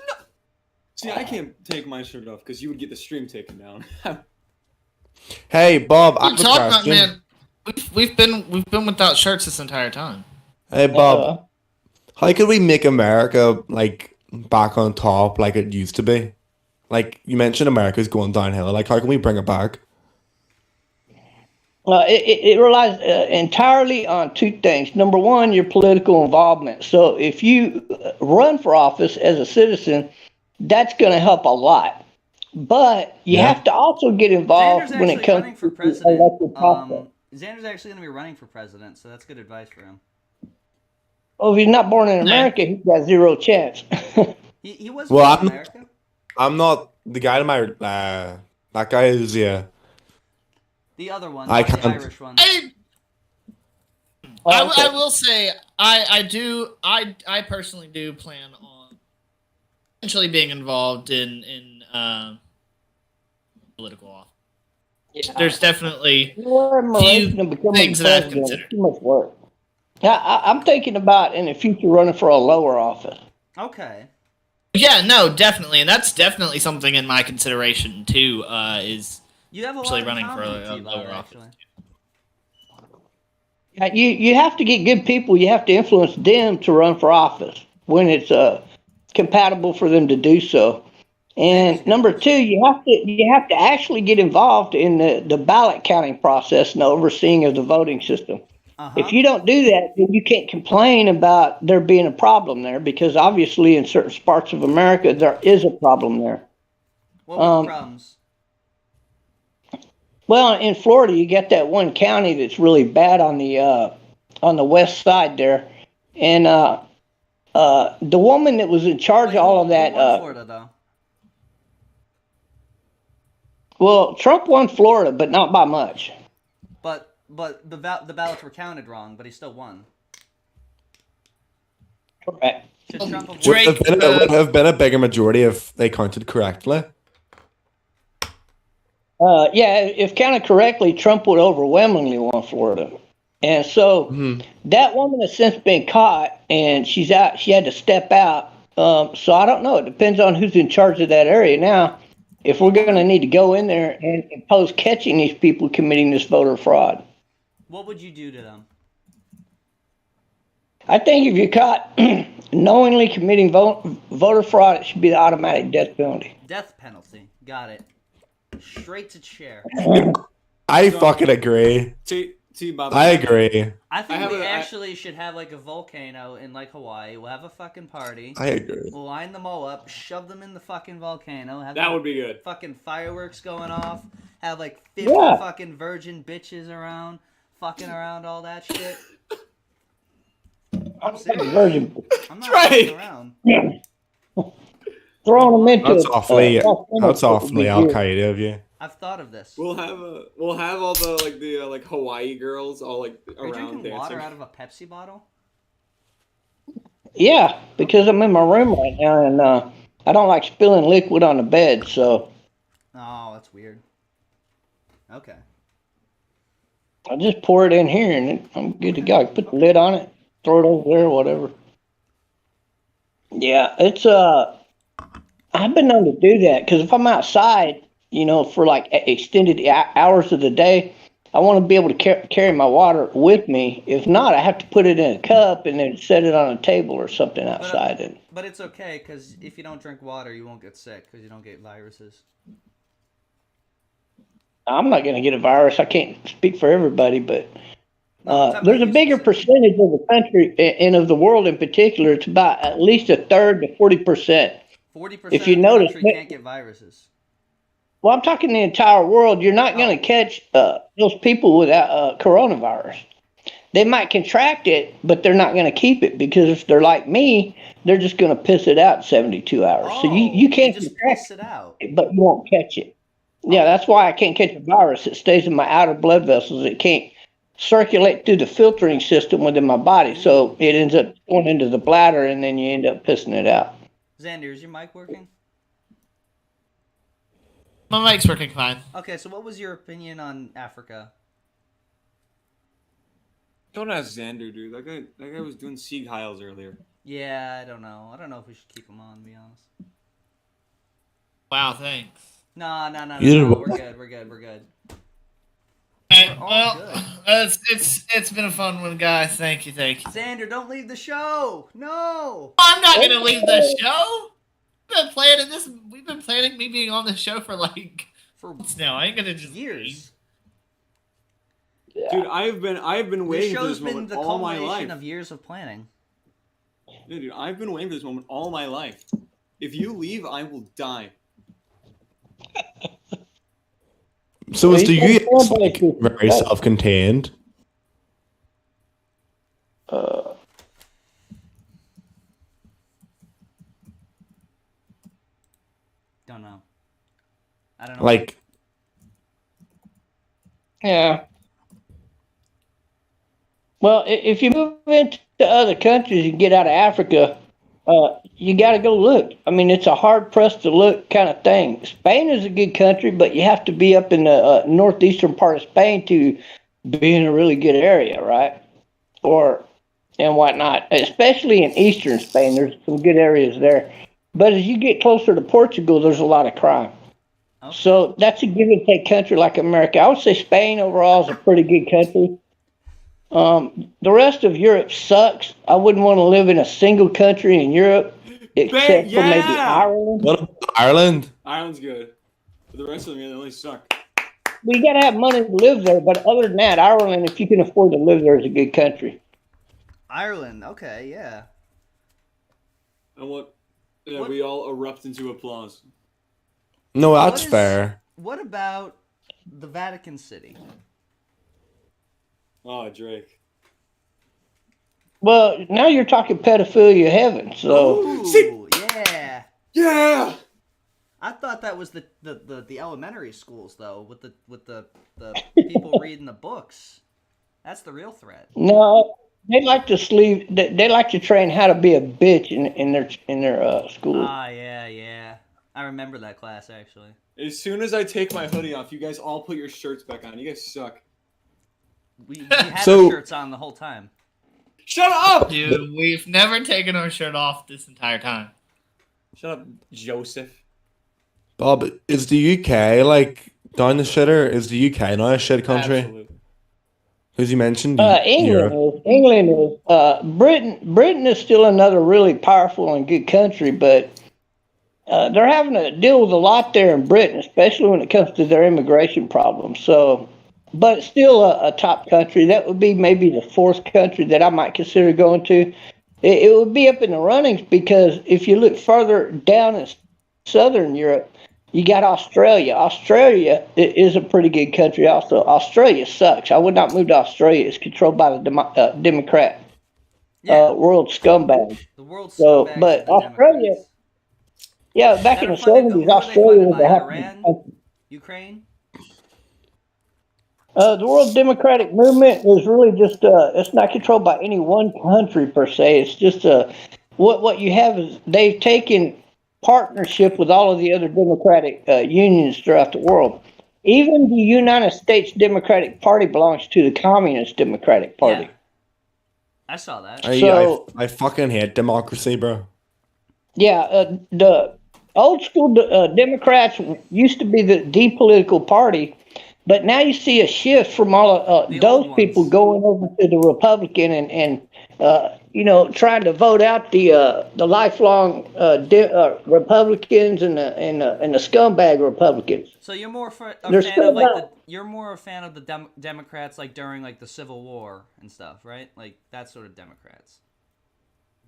See, I can't take my shirt off because you would get the stream taken down. Hey, Bob, I What have you a talking about, question. man? We've been without shirts this entire time. Hey, Bob, how could we make America back on top like it used to be? Like you mentioned, America's going downhill. Like, how can we bring it back? It relies entirely on two things. Number one, your political involvement. So if you run for office as a citizen, that's going to help a lot. But you Yeah. have to also get involved Xander's when it actually comes running for to the president. elected process. Xander's actually going to be running for president, so that's good advice for him. Oh, if he's not born in No. America, he's got zero chance. He was Well, born in I'm- America. I'm not the guy to my that guy is The other one, I not the can't- Irish one. Okay. I will say I personally do plan on eventually being involved in political office. There's definitely Your admiration of becoming things that I've president is considered. too much work. I'm thinking about in the future running for a lower office. Okay. yeah, no, definitely, and that's definitely something in my consideration too. Is You have a actually lot running in for common a with TBob, lower actually. office. You have to get good people. You have to influence them to run for office when it's compatible for them to do so. And number two, you have to actually get involved in the ballot counting process and the overseeing of the voting system. If you don't do that, then you can't complain about there being a problem there because obviously in certain parts of America there is a problem there. What were the problems? Well, in Florida, you get that one county that's really bad on the west side there, and the woman that was in charge of all of that. Who won Florida, though? Well, Trump won Florida, but not by much. But the ballots were counted wrong, but he still won. Correct. Should Trump have Drake- won? would have been a bigger majority if they counted correctly. Yeah, if counted correctly, Trump would overwhelmingly won Florida, and so that woman has since been caught, and she's out. She had to step out. So I don't know. It depends on who's in charge of that area now. If we're going to need to go in there and impose catching these people committing this voter fraud, What would you do to them? I think if you're caught knowingly committing voter fraud, it should be the automatic death penalty. Death penalty. Got it. Straight to chair. I fucking agree. TBob. I agree. I think have we a- I- actually should have like a volcano in like Hawaii. We'll have a fucking party. I agree. We'll line them all up, shove them in the fucking volcano. Have That the would be good. fucking fireworks going off. Have like 50 Yeah. fucking virgin bitches around, fucking around all that shit. I'm serious. Virgin. I'm not Right. fucking around. Throwing them into That's awfully volcanoes would be Al good. Qaeda of you. I've thought of this. We'll have all the like Hawaii girls all like Are you around drinking dancing. water out of a Pepsi bottle? Yeah, because I'm in my room right now, and I don't like spilling liquid on the bed, so Oh, that's weird. Okay. I just pour it in here, and I'm good to go. I put the lid on it, throw it over there, whatever. Yeah, it's I've been known to do that because if I'm outside, for like extended hours of the day, I want to be able to carry my water with me. If not, I have to put it in a cup and then set it on a table or something outside. But it's okay, because if you don't drink water, you won't get sick, because you don't get viruses. I'm not going to get a virus. I can't speak for everybody, but No, it's there's a not bigger useless. percentage of the country and of the world in particular. It's about at least a third to 40%. 40% If you of the notice- country can't get viruses. Well, I'm talking the entire world. You're not going to catch those people without coronavirus. They might contract it, but they're not going to keep it because if they're like me, they're just going to piss it out in 72 hours. So you can't they just contract piss it out. it, but you won't catch it. Yeah, that's why I can't catch a virus. It stays in my outer blood vessels. It can't circulate through the filtering system within my body. So it ends up going into the bladder, and then you end up pissing it out. Xander, is your mic working? My mic's working fine. Okay, so what was your opinion on Africa? Don't ask Xander, dude. That guy was doing Sieg Heils earlier. Yeah, I don't know. I don't know if we should keep him on, to be honest. Wow, thanks. No. You did We're what? good. We're good. Alright, all well, good. it's been a fun one, guys. Thank you. Xander, don't leave the show. No. I'm not gonna leave the show. We've been planning me being on the show for like For months now. I ain't gonna just leave. years. Dude, I've been This waiting for show's this been moment the all my culmination life. of years of planning. Yeah, dude, I've been waiting for this moment all my life. If you leave, I will die. So is the Well, US fan like base is- very self-contained? Don't know. I don't know. Like, Yeah. Well, if you move into other countries and get out of Africa, you got to go look. I mean, it's a hard pressed to look kind of thing. Spain is a good country, but you have to be up in the northeastern part of Spain to be in a really good area, right? Or and whatnot. Especially in eastern Spain, there's some good areas there. But as you get closer to Portugal, there's a lot of crime. Okay. So that's a give and take country like America. I would say Spain overall is a pretty good country. The rest of Europe sucks. I wouldn't want to live in a single country in Europe except for maybe yeah! Ireland. what about Ireland? Ireland's good. But the rest of them, yeah, they only suck. Well, you got to have money to live there. But other than that, Ireland, if you can afford to live there, is a good country. Ireland. Okay, yeah. And what? Yeah, What- we all erupt into applause. No, that's What is- fair. What about the Vatican City? Oh, Drake. Well, now you're talking pedophilia heaven. So Ooh, yeah. Yeah! I thought that was the elementary schools though, with the people reading the books. That's the real threat. no, they like to sleeve. They like to train how to be a bitch in their school. Ah, yeah. I remember that class actually. As soon as I take my hoodie off, you guys all put your shirts back on. You guys suck. We had So- our shirts on the whole time. Shut up! Dude, we've never taken our shirt off this entire time. Shut up, Joseph. Bob, is the UK like down the shitter? Is the UK not a shit country? Absolutely. Because you mentioned England Europe. is. England is. Britain is still another really powerful and good country, but they're having to deal with a lot there in Britain, especially when it comes to their immigration problems. So, but it's still a top country. That would be maybe the fourth country that I might consider going to. It would be up in the runnings because if you look further down in southern Europe, you got Australia. Australia is a pretty good country also. Australia sucks. I would not move to Australia. It's controlled by the Democrat world scumbag. The world. So, scumbags but of the Australia- Democrats. Yeah, back That in are the funded- who 70s, are they Australia funded was by? a happy Iran? country. Ukraine. The World Democratic Movement is really just it's not controlled by any one country per se. It's just what you have is they've taken partnership with all of the other democratic unions throughout the world. Even the United States Democratic Party belongs to the Communist Democratic Party. Yeah. I saw that. I fucking hate democracy, bro. Yeah, the old school Democrats used to be the depolitical party, but now you see a shift from all The those old people ones. going over to the Republican and trying to vote out the lifelong Republicans and the scumbag Republicans. So you're more They're still you're more a fan of the Democrats like during like the Civil War and stuff, right? Like that sort of Democrats.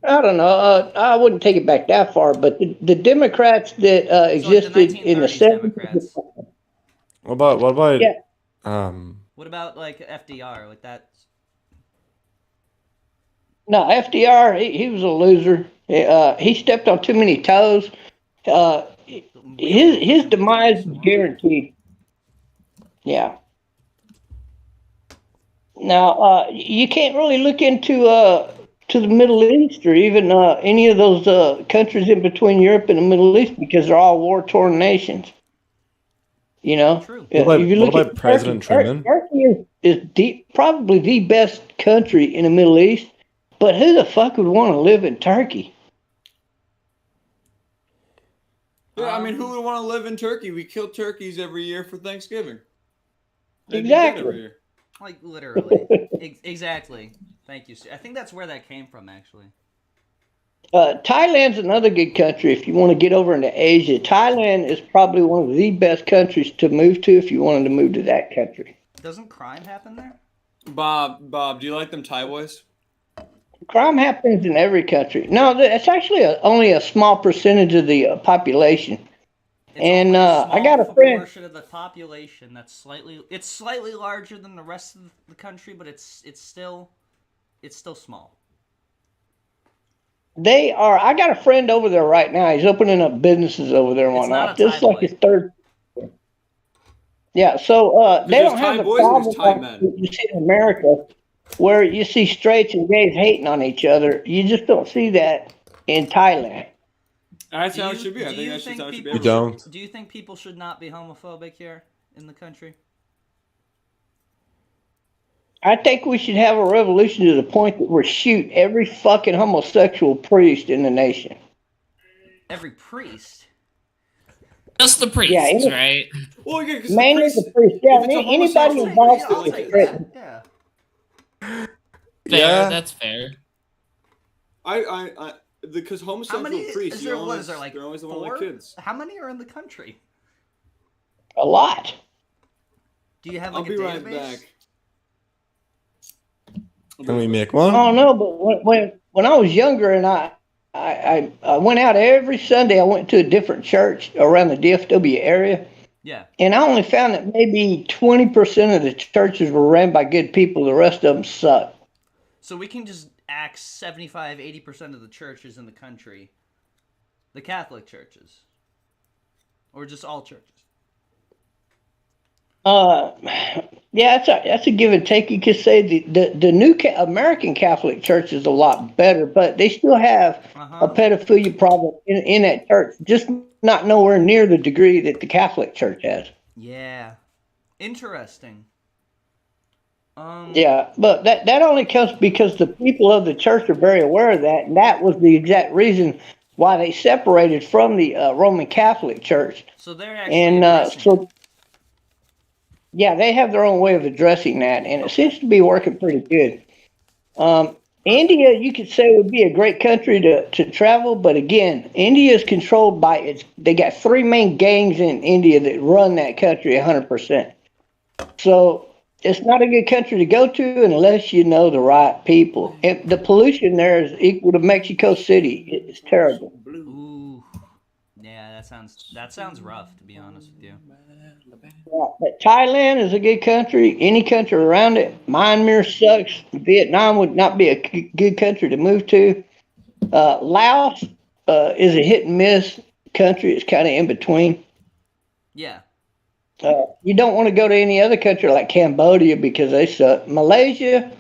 I don't know. I wouldn't take it back that far, but the Democrats that So, like, existed in the 1930s 70s. Democrats. What about Yeah. What about like FDR? Like that. No, FDR, he was a loser. He stepped on too many toes. His demise was guaranteed. Yeah. Now, you can't really look into to the Middle East or even any of those countries in between Europe and the Middle East because they're all war-torn nations. You know, True. What if you about- look what at about President Truman? Turkey is probably the best country in the Middle East, but who the fuck would want to live in Turkey? Yeah, I mean, who would want to live in Turkey? We kill turkeys every year for Thanksgiving. They do that Exactly. every year. Like literally. Exactly. Thank you. I think that's where that came from, actually. Thailand's another good country if you want to get over into Asia. Thailand is probably one of the best countries to move to if you wanted to move to that country. Doesn't crime happen there? Bob, do you like them Thai boys? Crime happens in every country. No, it's actually only a small percentage of the population. It's And only a I got a small friend. proportion of the population that's slightly larger than the rest of the country, but it's still small. They are. I got a friend over there right now. He's opening up businesses over there and It's not whatnot. a This is Thai like boy. his third. Yeah, so they there's don't have Thai the boys and problem there's Thai like men. you see in America, where you see straights and gays hating on each other. You just don't see that in Thailand. That's how it should be. I Do think you that's just how it should be. You everywhere. don't. Do you think people should not be homophobic here in the country? I think we should have a revolution to the point that we shoot every fucking homosexual priest in the nation. Every priest. Just the priests, Yeah, any- right? Well, yeah, because Mainly the priest. Yeah, if it's a anybody homosexual involved priest, I'll with take it. that. Yeah. Fair, Yeah. that's fair. Because How homosexual many priests, is there? What is there like they're always the one four? with kids. How many are in the country? A lot. Do you have I'll like be a right database? back. Can we make I one? don't know, but when I was younger and I went out every Sunday, I went to a different church around the DFW area. Yeah. And I only found that maybe 20% of the churches were ran by good people. The rest of them suck. So we can just axe 75, 80% of the churches in the country, the Catholic churches, or just all churches. Yeah, that's a give and take. You could say the new American Catholic Church is a lot better, but they still have a pedophilia problem in that church, just not nowhere near the degree that the Catholic Church has. Yeah. Interesting. Yeah, but that only comes because the people of the church are very aware of that, and that was the exact reason why they separated from the Roman Catholic Church. So they're actually And addressing it. yeah, they have their own way of addressing that, and it seems to be working pretty good. India, you could say, would be a great country to travel, but again, India is controlled by they got three main gangs in India that run that country 100%. So it's not a good country to go to unless you know the right people. And the pollution there is equal to Mexico City. It's terrible. Ooh. Yeah, that sounds rough, to be honest with you. Yeah, but Thailand is a good country. Any country around it. Myanmar sucks. Vietnam would not be a good country to move to. Laos is a hit and miss country. It's kind of in between. Yeah. You don't want to go to any other country like Cambodia because they suck. Malaysia's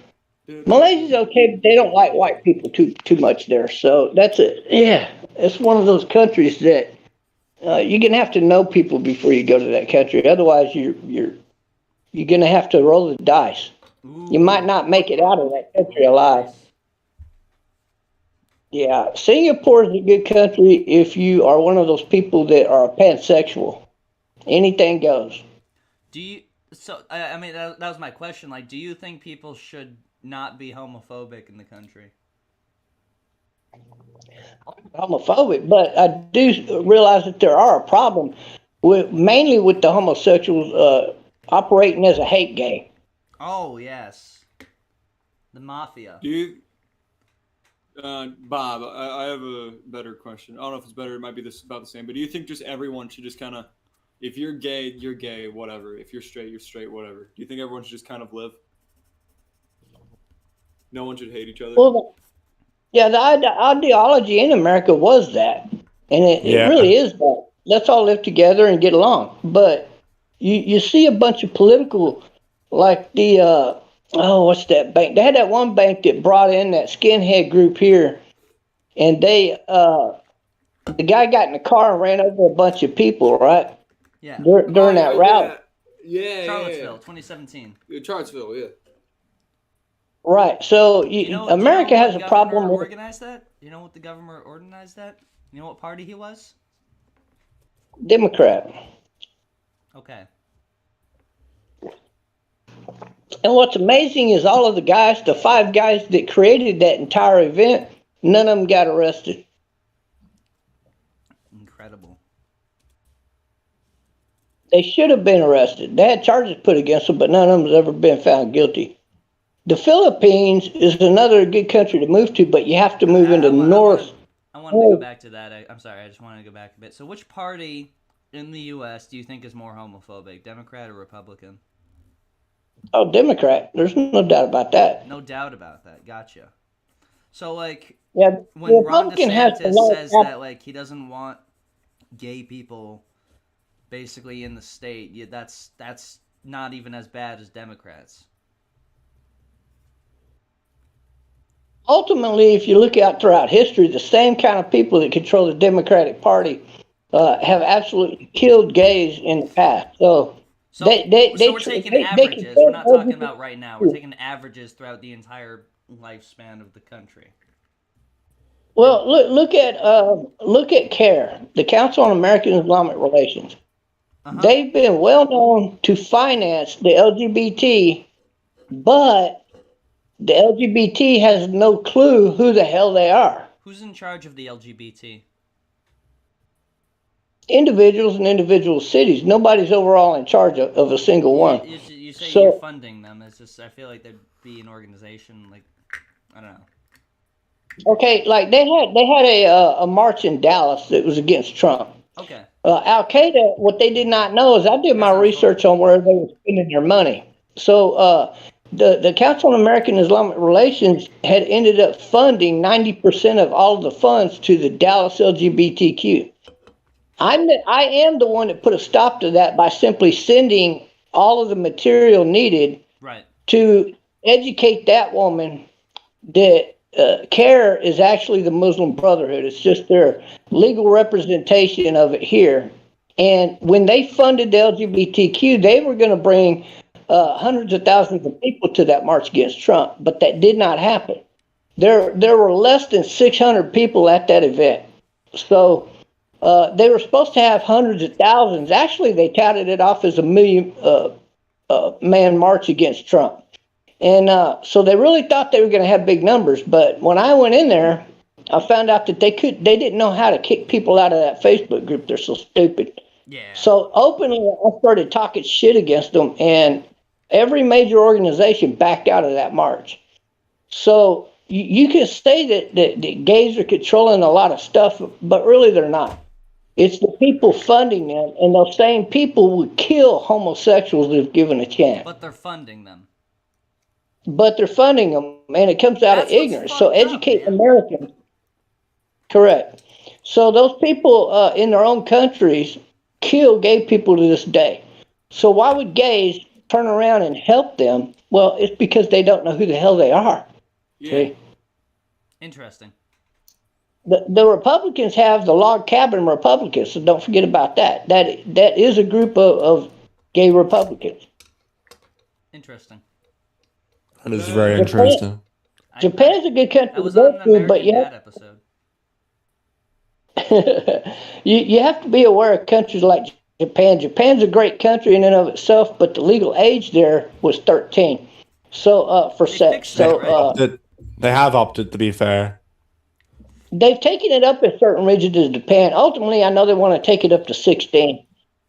okay, but they don't like white people too much there. So that's it. Yeah, it's one of those countries that you're gonna have to know people before you go to that country. Otherwise, you're gonna have to roll the dice. Ooh. You might not make it out of that country alive. Yeah, Singapore is a good country if you are one of those people that are pansexual. Anything goes. Do you? So I mean, that was my question. Like, do you think people should not be homophobic in the country? Homophobic, but I do realize that there are a problem mainly with the homosexuals operating as a hate gang. Oh yes, the mafia. Do you, Bob? I have a better question. I don't know if it's better. It might be about the same. But do you think just everyone should just kind of, if you're gay, you're gay, whatever. If you're straight, whatever. Do you think everyone should just kind of live? No one should hate each other. Well, yeah, the ideology in America was that, and it really is that. Let's all live together and get along. But you see a bunch of political, like the what's that bank? They had that one bank that brought in that skinhead group here, and they the guy got in the car and ran over a bunch of people, right? Yeah. During that rally. Yeah. Charlottesville, 2017. Charlottesville, yeah. Right. So America has a problem with. Organized that? You know what the government organized that? You know what party he was? Democrat. Okay. And what's amazing is all of the 5 guys that created that entire event, none of them got arrested. Incredible. They should have been arrested. They had charges put against them, but none of them has ever been found guilty. The Philippines is another good country to move to, but you have to move into north. I wanted to go back to that. I'm sorry. I just wanted to go back a bit. So, which party in the U.S. do you think is more homophobic, Democrat or Republican? Oh, Democrat. There's no doubt about that. No doubt about that. Gotcha. So, like, Yeah, when Ron Republican has a DeSantis lot of says that, like, he doesn't want gay people basically in the state, yeah, that's not even as bad as Democrats. Ultimately, if you look out throughout history, the same kind of people that control the Democratic Party have absolutely killed gays in the past. So So we're taking averages. We're not talking about right now. We're taking averages throughout the entire lifespan of the country. Well, look at CARE, the Council on American Islamic Relations. They've been well known to finance the LGBT, but the LGBT has no clue who the hell they are. Who's in charge of the LGBT? Individuals in individual cities. Nobody's overall in charge of a single one. You say So- you're funding them. It's just I feel like there'd be an organization like I don't know. Okay, like they had a march in Dallas that was against Trump. Okay. Al Qaeda, what they did not know is I did my research on where they were spending their money. So the Council on American Islamic Relations had ended up funding 90% of all of the funds to the Dallas LGBTQ. I am the one that put a stop to that by simply sending all of the material needed Right. to educate that woman that CARE is actually the Muslim Brotherhood. It's just their legal representation of it here. And when they funded the LGBTQ, they were going to bring hundreds of thousands of people to that march against Trump, but that did not happen. There were less than 600 people at that event. So they were supposed to have hundreds of thousands. Actually, they touted it off as a million man march against Trump. And so they really thought they were going to have big numbers. But when I went in there, I found out that they didn't know how to kick people out of that Facebook group. They're so stupid. Yeah. So openly, I started talking shit against them, and every major organization backed out of that march. So you can say that gays are controlling a lot of stuff, but really they're not. It's the people funding them, and those same people would kill homosexuals if given a chance. But they're funding them. But they're funding them, and it comes out That's of what's ignorance. So fucked up, educate man. Americans. Correct. So those people in their own countries kill gay people to this day. So why would gays turn around and help them? Well, it's because they don't know who the hell they are. Yeah. See? Interesting. The Republicans have the log cabin Republicans, so don't forget about that. That is a group of gay Republicans. Interesting. That is very interesting. Japan's a good country I to was on go an to, American but Dad episode. you have to be aware of countries like Japan. Japan's a great country in and of itself, but the legal age there was 13. So for sex. fixed that, right? They have opted, to be fair. They've taken it up in certain regions of Japan. Ultimately, I know they want to take it up to 16,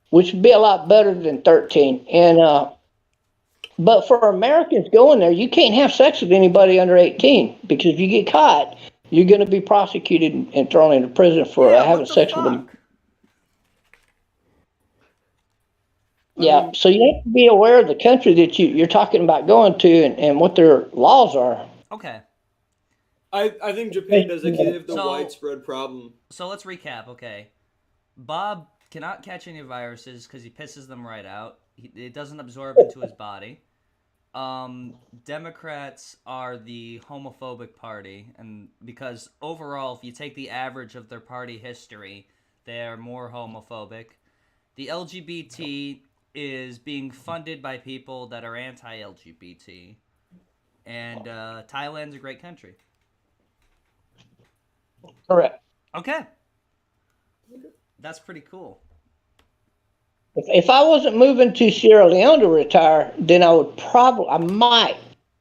which would be a lot better than 13. And but for Americans going there, you can't have sex with anybody under 18 because if you get caught, you're going to be prosecuted and thrown into prison for having sex with them. Yeah, so you have to be aware of the country that you're talking about going to and what their laws are. Okay. I think Japan does give the So- widespread problem. So let's recap. Okay. Bob cannot catch any viruses because he pisses them right out. It doesn't absorb into his body. Democrats are the homophobic party, and because overall, if you take the average of their party history, they're more homophobic. The LGBT is being funded by people that are anti-LGBT, and Thailand's a great country. Correct. Okay. That's pretty cool. If I wasn't moving to Sierra Leone to retire, then I might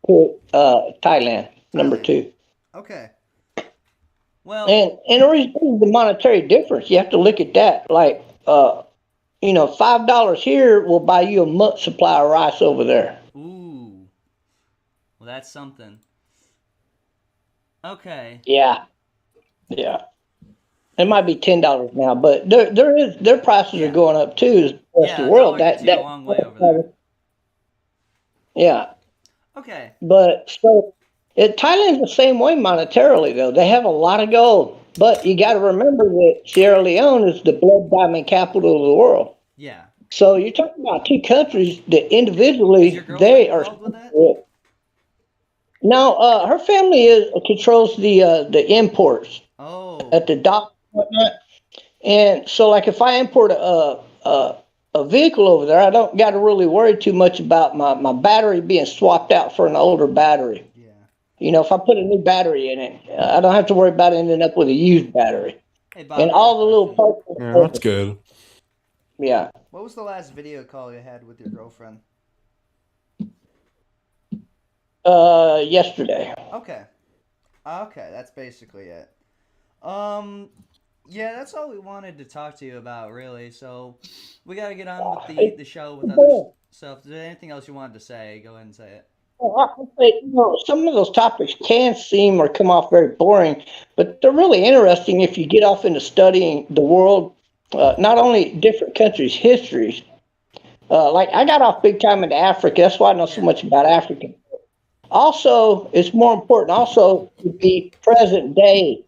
put Thailand number 2. Okay. Well, And the reason is the monetary difference. You have to look at that. Like, $5 here will buy you a month's supply of rice over there. ooh. Well, that's something. Okay. Yeah. It might be $10 now, but their prices are going up too as the rest of the world. $1 gets you a long way over there. Yeah. Okay. But so Thailand's the same way monetarily though. They have a lot of gold. But you gotta remember that Sierra Leone is the blood diamond capital of the world. Yeah. So you're talking about two countries that individually they are. No, her family controls the imports at the dock and whatnot. And so, like, if I import a vehicle over there, I don't got to really worry too much about my battery being swapped out for an older battery. Yeah. You know, if I put a new battery in it, I don't have to worry about ending up with a used battery. Hey, Bob, And all the little parts. Yeah, that's good. Yeah. What was the last video call you had with your girlfriend? Yesterday. Okay, that's basically it. Yeah, that's all we wanted to talk to you about, really. So we got to get on with the show with other stuff. Is there anything else you wanted to say? Go ahead and say it. Well, some of those topics can seem or come off very boring, but they're really interesting if you get off into studying the world, not only different countries' histories. Like I got off big time into Africa. That's why I know so much about Africa. Also, it's more important also to be present day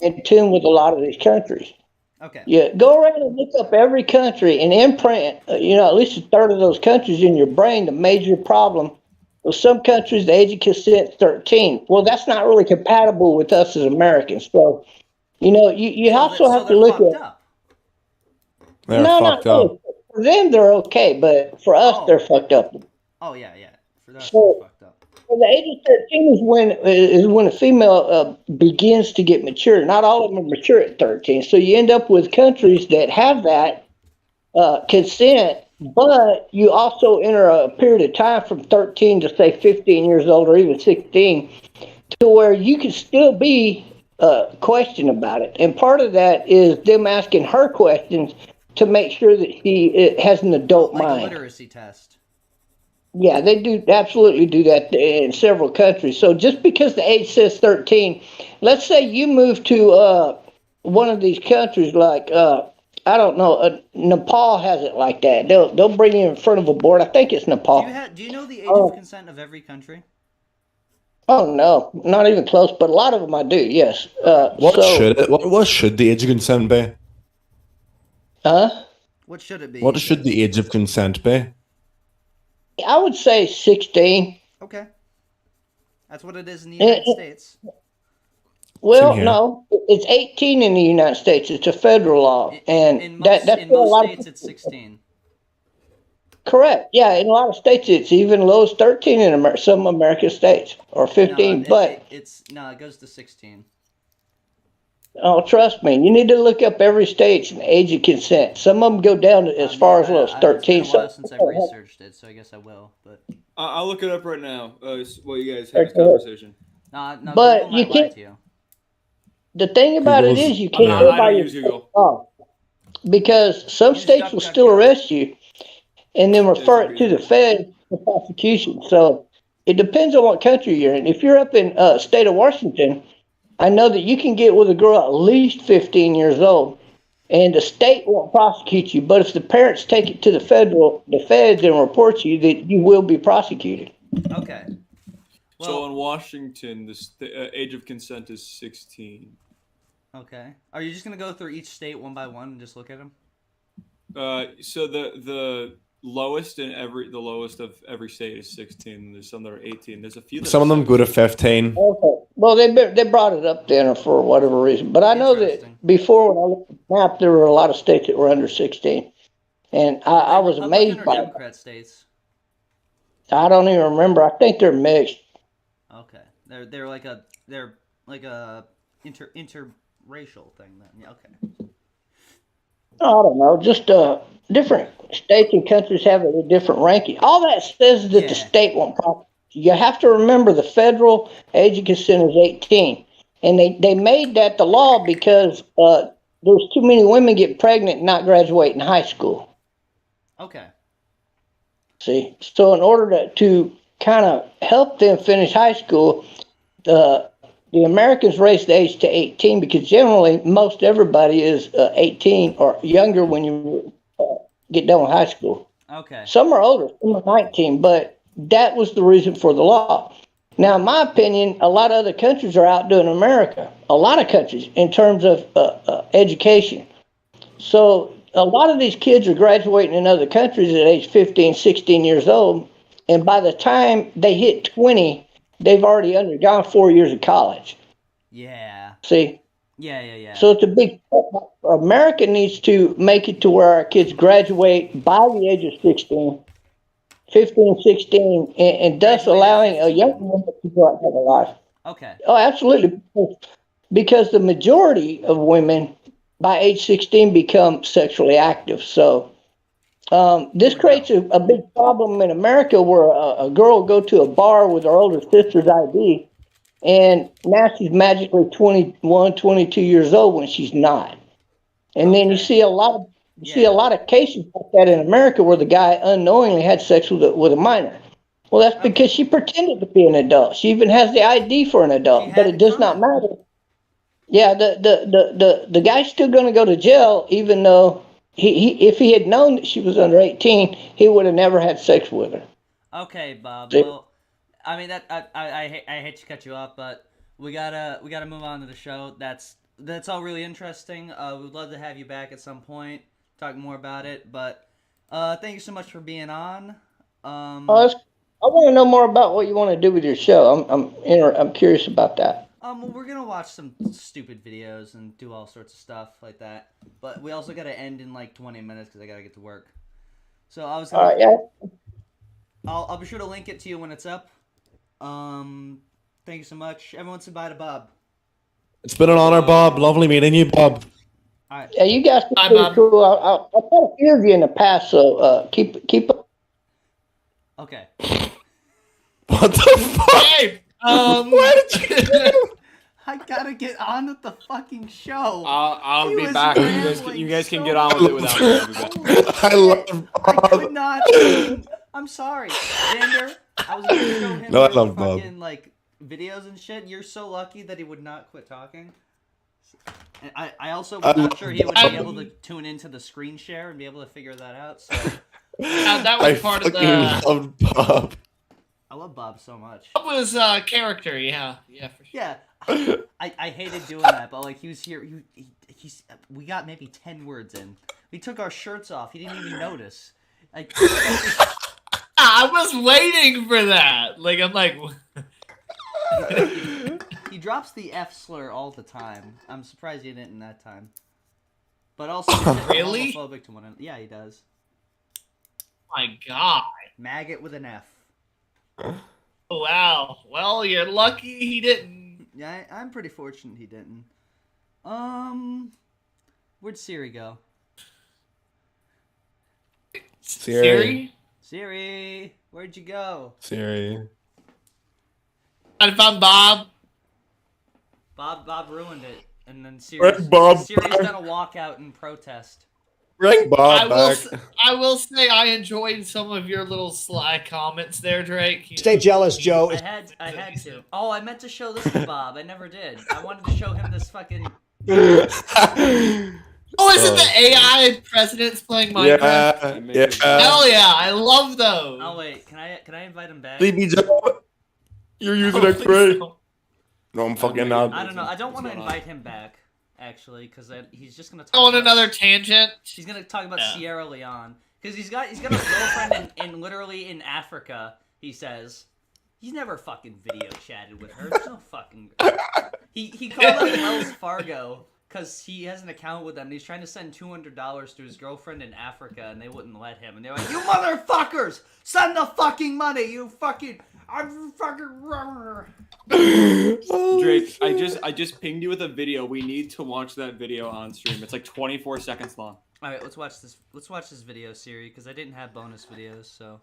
in tune with a lot of these countries. Okay. Yeah, go around and look up every country and imprint, at least a third of those countries in your brain. The major problem with some countries, the age of consent is 13. Well, that's not really compatible with us as Americans. So, you also have to look at. They're fucked up. For them, they're okay, but for us, they're fucked up. Oh yeah. For us, So- they're fucked up. Well, the age of 13 is when a female begins to get mature. Not all of them are mature at 13. So you end up with countries that have that consent, but you also enter a period of time from 13 to say 15 years old or even 16 to where you can still be questioned about it. And part of that is them asking her questions to make sure that she has an adult Like mind. a literacy test. Yeah, they do absolutely do that in several countries. So just because the age says 13, let's say you move to one of these countries like I don't know, Nepal has it like that. They'll bring you in front of a board. I think it's Nepal. Do you know the age of consent of every country? Oh no, not even close. But a lot of them I do. Yes. What should the age of consent be? What should it be? What should the age of consent be? I would say 16. Okay. That's what it is in the United States. Well, here. no, it's 18 in the United States. It's a federal law, and In that's most where a lot states, of, it's 16. correct. Yeah, in a lot of states, it's even low as 13 in some American states, or 15. It goes to 16. Oh, trust me, you need to look up every state's age of consent. Some of them go down as far as low as 13. It's been a while since I've researched it, so I guess I will. But I'll look it up right now. While you guys have this conversation. no, But Google you might lie can't- to you. The thing about it is you can't I go by don't your use Google. oh, because some Use states will still DuckDuckGo. arrest you and then refer it to the Fed for prosecution. So it depends on what country you're in. If you're up in state of Washington, I know that you can get with a girl at least 15 years old, and the state won't prosecute you. But if the parents take it to the feds and report you, that you will be prosecuted. Okay. So in Washington, the age of consent is 16. Okay. Are you just gonna go through each state one by one and just look at them? So the lowest of every state is 16. There's some that are 18. There's a few. Some of them go to 15. Okay. Well, they brought it up then for whatever reason. But I know that Interesting. before when I looked at the map, there were a lot of states that were under 16. And I was amazed Republican or by it. Democrat states. I don't even remember. I think they're mixed. Okay. They're like a interracial thing then. Yeah, okay. I don't know. Just different states and countries have a different ranking. All that says that the state won't prosecute. You have to remember the federal age of consent is 18. And they made that the law because there's too many women get pregnant and not graduating high school. Okay. See, so in order to kind of help them finish high school, the Americans raise the age to 18 because generally most everybody is 18 or younger when you get done with high school. Okay. Some are older, some are 19, but that was the reason for the law. Now, in my opinion, a lot of other countries are outdoing America, a lot of countries, in terms of education. So a lot of these kids are graduating in other countries at age 15, 16 years old, and by the time they hit 20, they've already undergone 4 years of college. Yeah. See? Yeah. So it's a big. America needs to make it to where our kids graduate by the age of 16, 15, 16, and thus Graduate at allowing a 15. young woman to go out and have a life. Okay. Oh, absolutely. Because the majority of women by age 16 become sexually active. So this creates a big problem in America where a girl will go to a bar with her older sister's ID, and now she's magically 21, 22 years old when she's not. And then you Okay. see a lot of cases like that in America where the guy unknowingly had sex with a minor. Well, that's because she pretended to be an adult. She even has the ID for an She adult, had but it it does not coming. matter. Yeah, the guy's still going to go to jail, even though if he had known that she was under 18, he would have never had sex with her. Okay, Bob. See? Well, I mean that I hate to cut you off, but we gotta move on to the show. That's all really interesting. We'd love to have you back at some point, talk more about it. But thank you so much for being on. I want to know more about what you want to do with your show. I'm curious about that. Well, we're gonna watch some stupid videos and do all sorts of stuff like that. But we also gotta end in like 20 minutes because I gotta get to work. So I was All gonna, right, yeah. I'll be sure to link it to you when it's up. Thank you so much. Everyone say bye to Bob. It's been an honor, Bob. Lovely meeting you, Bob. All right. Yeah, you guys are Bye, pretty Bob. cool. I've had a few of you in the past, so keep up. Okay. What the fuck? Hey, Why did you? I gotta get on with the fucking show. I'll He be was back. rambling You guys can so get on with it without me. I'll be back. I love I could Bob. not. I'm sorry, Xander. I was gonna show him No, I your love Bob. fucking like videos and shit. You're so lucky that he would not quit talking. And I also was not sure he would be able to tune into the screen share and be able to figure that out. So that I was part of fucking the. love Bob. I love Bob so much. That was character, yeah, for sure. Yeah, I hated doing that, but like he was here. He's we got maybe 10 words in. We took our shirts off. He didn't even notice. Like, I was waiting for that. Like I'm like, he drops the F slur all the time. I'm surprised he didn't that time. But also, he's Really? homophobic to one another. Yeah, he does. my God. Maggot with an F. Wow. Well, you're lucky he didn't. Yeah, I'm pretty fortunate he didn't. Where'd Siri go? Siri? Siri, where'd you go? Siri. I found Bob. Bob ruined it, and then Right, Bob. Siri's gonna walk out and protest. Bring Bob back. I will say I enjoyed some of your little sly comments there, Drake. Stay jealous, Joe. I had to. Oh, I meant to show this to Bob. I never did. I wanted to show him this fucking. Oh, is it the AI presidents playing Minecraft? Yeah. Hell yeah, I love those. Oh wait, can I invite him back? Sleepy Joe. You're using Oh, it please great. don't. No, I'm fucking not. I don't know. I don't want to What's going on? invite him back, actually, because he's just gonna talk. On about- another tangent. He's gonna talk about Yeah. Sierra Leone because he's got a girlfriend in literally in Africa. He says he's never fucking video chatted with her. There's no fucking. He called up Wells Fargo because he has an account with them. And he's trying to send $200 to his girlfriend in Africa, and they wouldn't let him. And they're like, "You motherfuckers, send the fucking money. You fucking, I'm fucking." Drake, I just pinged you with a video. We need to watch that video on stream. It's like 24 seconds long. All right, let's watch this. Let's watch this video, Siri, because I didn't have bonus videos. So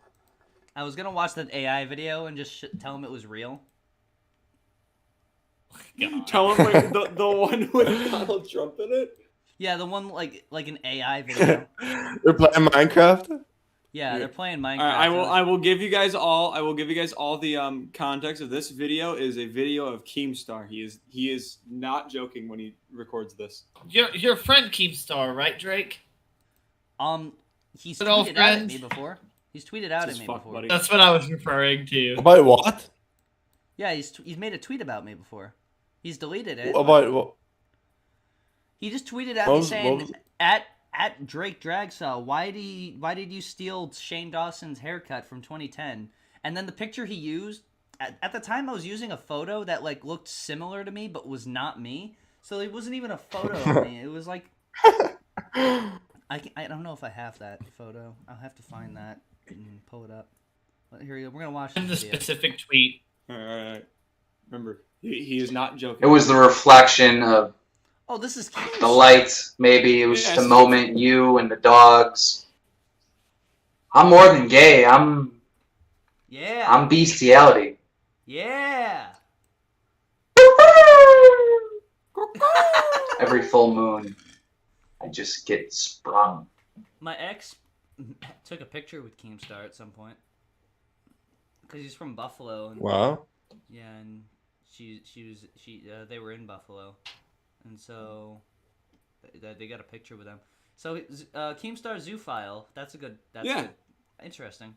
I was gonna watch that AI video and just tell him it was real. God. Tell him like, the one with Donald Trump in it. Yeah, the one like an AI video. They're playing Minecraft. Yeah, they're playing Minecraft. All right, I will give you guys all the context of this video. Is a video of Keemstar. He is not joking when he records this. Your friend Keemstar, right, Drake? He's Good old tweeted out at friend. me before. He's tweeted out at me Fuck, before. buddy. That's what I was referring to. About what? Yeah, he's made a tweet about me before. He's deleted it. About what? He just tweeted at What me was- saying what was- at Drake Dragsaw, why did you steal Shane Dawson's haircut from 2010? And then the picture he used at the time, I was using a photo that like looked similar to me but was not me. So it wasn't even a photo of me. It was like I don't know if I have that photo. I'll have to find that and pull it up. But here we go. We're gonna watch In the this video. specific tweet. All right. Remember, he is not joking. It was the reflection of Oh, this is the lights, maybe. It was Yes. the moment, you and the dogs. I'm more than gay. I'm Yeah. bestiality. Yeah. Every full moon, I just get sprung. My ex took a picture with Keemstar at some point because he's from Buffalo. And, Wow. yeah, and they were in Buffalo, and so they got a picture with them. So Keemstar Zoophile, that's good. Interesting.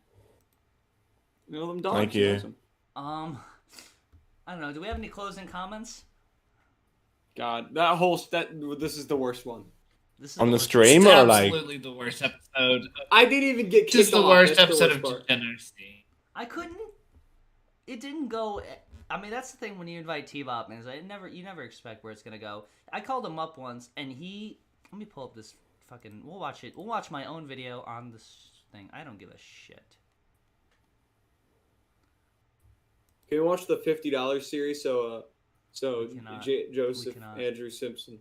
You know them dogs. Thank you. Awesome. I don't know. Do we have any closing comments? God, this is the worst one. This is On the worst- stream It's or like? absolutely the worst episode. I didn't even get kicked Just the off. worst That's the episode of worst part. Degeneracy. I couldn't. It didn't go. I mean, that's the thing when you invite TBob, man. Is you never expect where it's gonna go. I called him up once, and let me pull up this fucking. We'll watch it. We'll watch my own video on this thing. I don't give a shit. Can you watch the $50 series? So cannot. Joseph, We cannot. Andrew Simpson,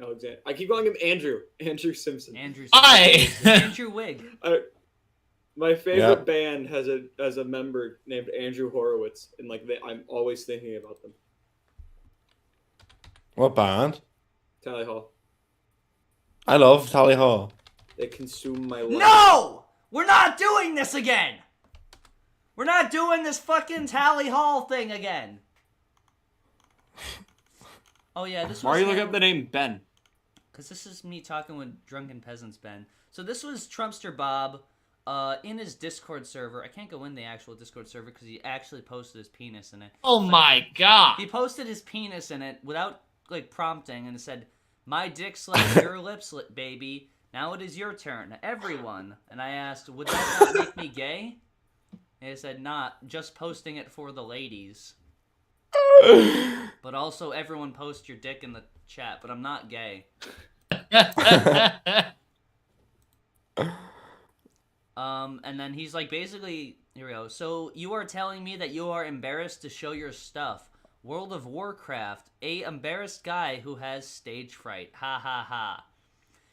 Alexander. I keep calling him Andrew Simpson. Andrew. Hi! Andrew Wig. My favorite Yeah. band has a member named Andrew Horowitz, and I'm always thinking about them. What band? Tally Hall. I love Tally Hall. They consume my life. No, we're not doing this again. We're not doing this fucking Tally Hall thing again. Oh yeah, this was. Why are you looking him. up the name Ben? Because this is me talking with Drunken Peasants Ben. So this was Trumpster Bob in his Discord server. I can't go in the actual Discord server because he actually posted his penis in it. Oh my god. He posted his penis in it without prompting, and it said, "My dick's like your lips, baby. Now it is your turn, everyone." And I asked, "Would that not make me gay?" And he said, "Not. Just posting it for the ladies. But also everyone post your dick in the chat. But I'm not gay." And then he's like, basically, here we go. "So you are telling me that you are embarrassed to show your stuff. World of Warcraft, a embarrassed guy who has stage fright. Ha ha ha."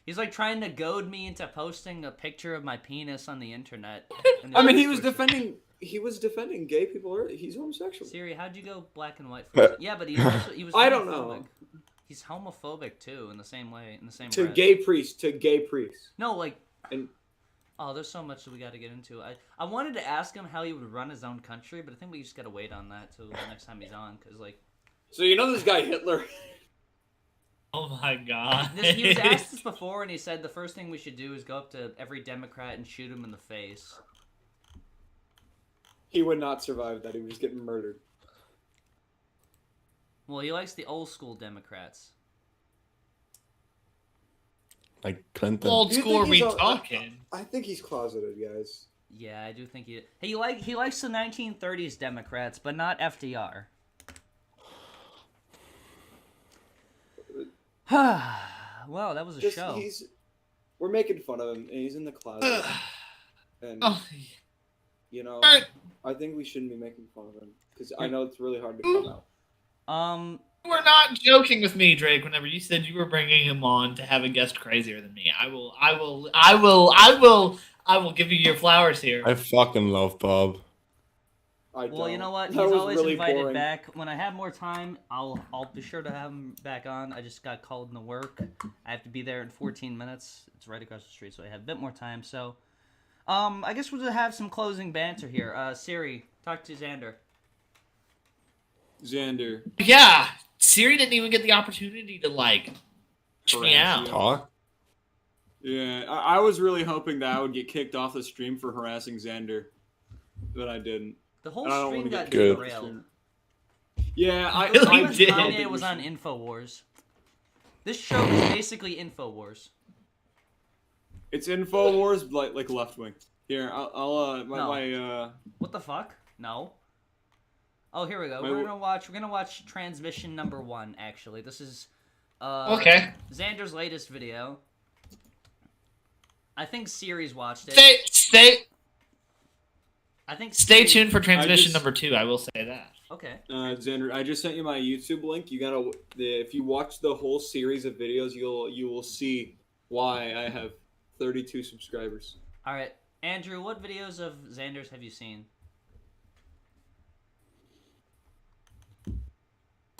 He's like trying to goad me into posting a picture of my penis on the internet. I mean, he was defending gay people. He's homosexual. Siri, how'd you go black and white for? Yeah, but he was. I don't homophobic. know. He's homophobic too, in the same way, in the same. To breath. gay priests. No, like. And oh, there's so much that we got to get into. I wanted to ask him how he would run his own country, but I think we just got to wait on that till the next time he's on, because like. so you know this guy Hitler. Oh my god. He was asked this before, and he said the first thing we should do is go up to every Democrat and shoot him in the face. He would not survive that. He would just get murdered. Well, he likes the old school Democrats. Like Clinton. Old Do you school are think we he's talking? I think he's closeted, guys. Yeah, I do think he likes the 1930s Democrats, but not FDR. Well, that was a show. We're making fun of him, and he's in the closet. And Oh, you know, Alright. I think we shouldn't be making fun of him because I know it's really hard to come out. you were not joking with me, Drake. Whenever you said you were bringing him on to have a guest crazier than me, I will give you your flowers here. I fucking love Bob. Well, you know what? He's That was always really invited boring. back. When I have more time, I'll be sure to have him back on. I just got called into work. I have to be there in 14 minutes. It's right across the street, so I have a bit more time. So, I guess we'll have some closing banter here. Siri, talk to Xander. Xander. Yeah, Siri didn't even get the opportunity to like me out. Talk. Yeah, I was really hoping that I would get kicked off the stream for harassing Xander, but I didn't. The whole And I don't stream wanna got get kicked off the derailed. stream. Yeah, I Really I did. Kanye was on Infowars. This show is basically Infowars. It's Infowars, like left wing. Here, I'll No. What the fuck? No. Oh, here we go. We're gonna watch transmission number 1. Actually, this is Okay. Xander's latest video. I think Siri's watched it. Stay tuned for transmission number 2. I will say that. Okay. Xander, I just sent you my YouTube link. You gotta, if you watch the whole series of videos, you will see why I have 32 subscribers. All right, Andrew, what videos of Xander's have you seen?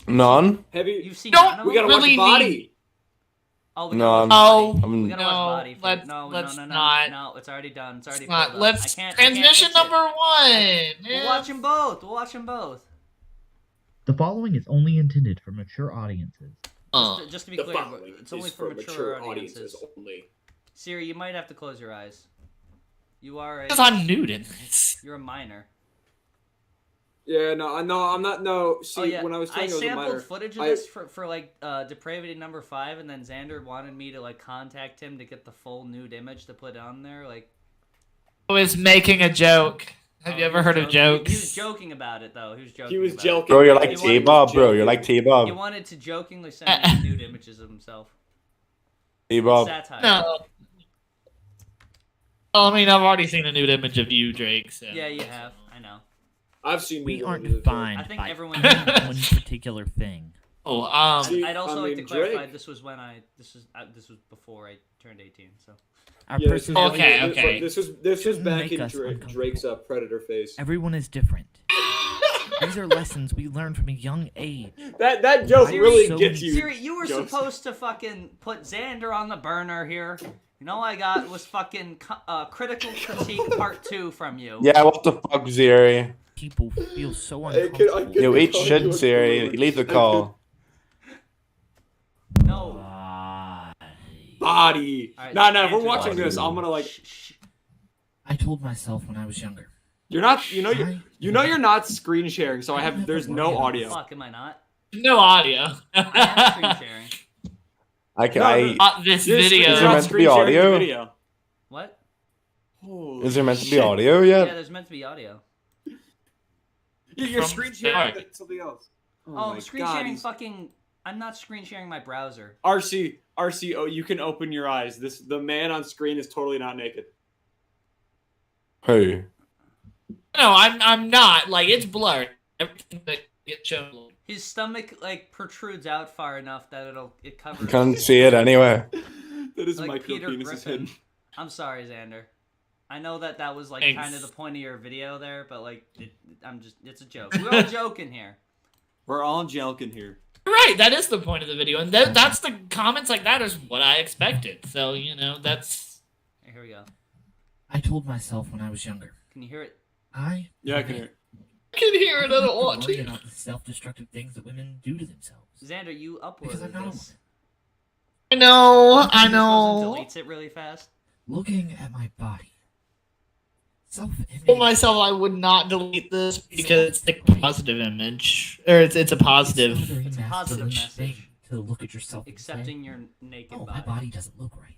None. You've seen Don't none of We them? gotta really watch Body. Oh, we No, gotta I'm- watch Body. Oh, We gotta watch Body. let's No, not. no, it's already done. It's already Not, filled up. let's I can't transmission fix it. number 1. We'll watch them both. We'll watch them both. The following is only intended for mature audiences. Just to be clear, it's only for mature audiences. only. Siri, you might have to close your eyes. You are Because I'm nude in this. You're a minor. Yeah, no, I'm not. No, see, Oh yeah, when I was telling you I was a sampled minor, footage of this for like depravity number 5, and then Xander wanted me to like contact him to get the full nude image to put on there. Like, I was making a joke. Have you ever heard of jokes? He was joking about it though. He was joking. he was about joking. Bro, you're like He wanted TBob, to bro. joke. You're like It. He TBob. wanted to jokingly send me nude images of himself. TBob. Satire. No. Well, I mean, I've already seen a nude image of you, Drake. So. Yeah, you have. I know. I've seen. We videos aren't of it. defined I think by everyone- one particular thing. Oh, See, I'd also I like mean, to clarify Drake- this was when this was before I turned 18. So Our Yeah, this was- personality. Okay, this- okay. This was Shouldn't back make in us uncomfortable. Drake's Predator phase. Everyone is different. These are lessons we learn from a young age. That joke Siri- really so gets many- you. Siri, you were Jokes. supposed to fucking put Xander on the burner here. You know, I got was fucking critical critique part 2 from you. Yeah, what the fuck, Siri? People feel so I could- I uncomfortable. could- Yo, eat call shit, you a Siri. bully. Leave the call. No. Body. All right, No, if we're Andrew, watching Body. this, I'm gonna like. Shh. I told myself when I was younger. You're not. You know you're not screen sharing, so I have. There's no audio. Fuck, am I not? no audio. I am screen sharing. No. Not this You're video. Is there meant to be sharing the audio? video. What? Holy Is there meant to be shit. audio Yeah, yet? there's meant to be audio. You're From screen start. sharing something else. Oh, my screen God, sharing he's- fucking. I'm not screen sharing my browser. RC. Oh, you can open your eyes. The man on screen is totally not naked. Hey. No, I'm not. Like, it's blurred. Everything that gets shown. His stomach like protrudes out far enough that it covers. Can't see it anyway. That is like micro Peter penis is Griffin. hidden. I'm sorry, Xander. I know that was like Thanks. kind of the point of your video there, but like it's a joke. We're all joking here. We're all jelking here. Right, that is the point of the video, and that's the comments like that is what I expected. So that's. Here we go. I told myself when I was younger. Can you hear it? Yeah, I can hear. I can hear it. I don't Don't want worry to. about the self-destructive things that women do to themselves. Xander, you Because I'm uploaded not this. I know. I This person know. deletes it really fast. Looking at my body. Self-image. Told myself I would not delete this because it's a positive image, or it's a It's positive. not a very It's a positive masculine message. thing to look at yourself and say, Accepting your naked oh, body. my body doesn't look right.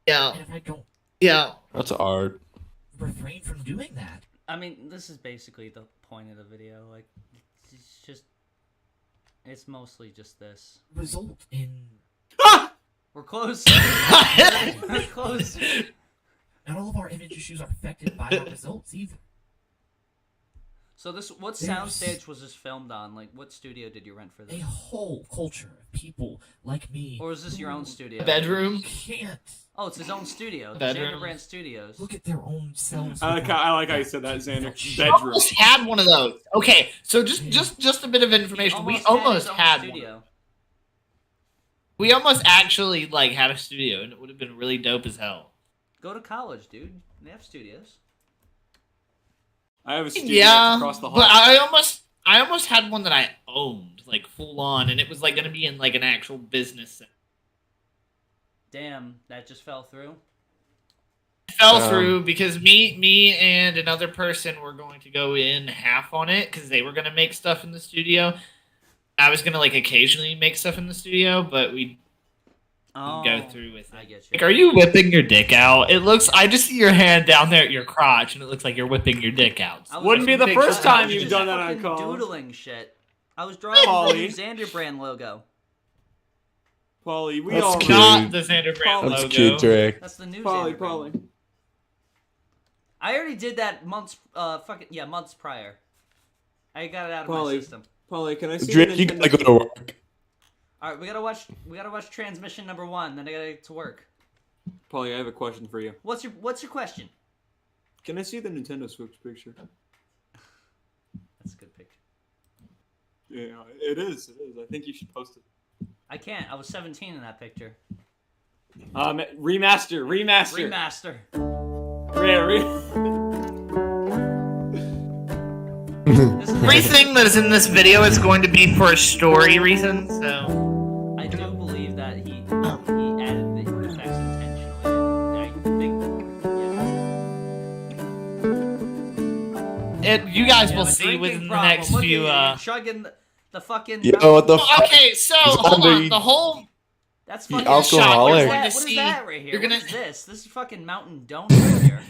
Yeah, And if I don't yeah. That's art. refrain from doing that, I mean, this is basically the point of the video. Like, it's mostly just this. result in We're close. We're close. not all of our image issues are affected by our results either. So what There's- soundstage was this filmed on? Like, what studio did you rent for A this? whole culture of people like me Or is this your own studio? Bedroom. can't Oh, it's his own studio. The Bedroom. Xander Brand Studios. look at their own selves. I like how you said that, Xander. Bedroom. Almost had one of those. Okay, so just a bit of information. We almost his own had one. studio. We almost actually had a studio, and it would have been really dope as hell. Go to college, dude. They have studios. I have a studio Yeah, across the hall. but I almost had one that I owned, like full on, and it was like gonna be in like an actual business center. Damn, that just fell through. It fell through because me and another person were going to go in half on it because they were gonna make stuff in the studio. I was gonna like occasionally make stuff in the studio, but we Oh, go through with it. I get you. Like, are you whipping your dick out? It looks. I just see your hand down there at your crotch, and it looks like you're whipping your dick out. Wouldn't be the I first was time just you've done that on fucking call. Doodling shit. I was drawing the Polly. new Xander brand logo. Polly, we That's all cute. Not the Xander brand That's logo. cute, Drake. That's the new Polly, Xander brand. Polly. I already did that months prior. I got it out of my Polly. system. Polly, can I see Drake, the you Nintendo? gotta go to work. All right, we gotta watch transmission number 1. Then I gotta get to work. Polly, I have a question for you. What's your question? Can I see the Nintendo Switch picture? That's a good picture. Yeah, it is. It is. I think you should post it. I can't. I was 17 in that picture. Remaster. Remaster. This is Everything that is in this video is going to be for a story reason. So I do believe that he added the effects intentionally. I think. you guys You will have a see drinking within the problem. next Look at few. you, chugging the fucking. Yo, what the Oh, fuck? okay, so hold Xander, on. The whole That's The fucking alcoholic. What is See, that right here? you're gonna- What is this? This is fucking Mountain Donut right here.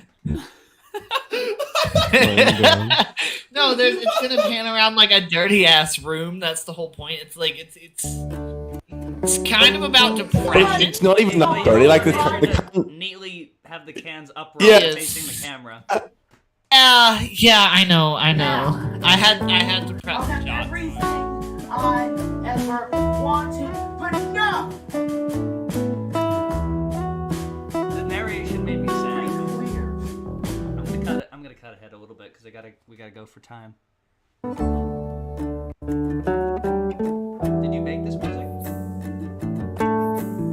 no, it's gonna pan around like a dirty ass room. That's the whole point. It's like it's kind of about depression. It's not even that Wait, dirty. Like make sure the to neatly have the cans upright Yes. facing the camera. Yeah, I know. I had to press the shot. Everything I ever wanted, but no. The narration made me sad. Weird. I'm gonna cut ahead a little bit because we gotta go for time. Did you make this music?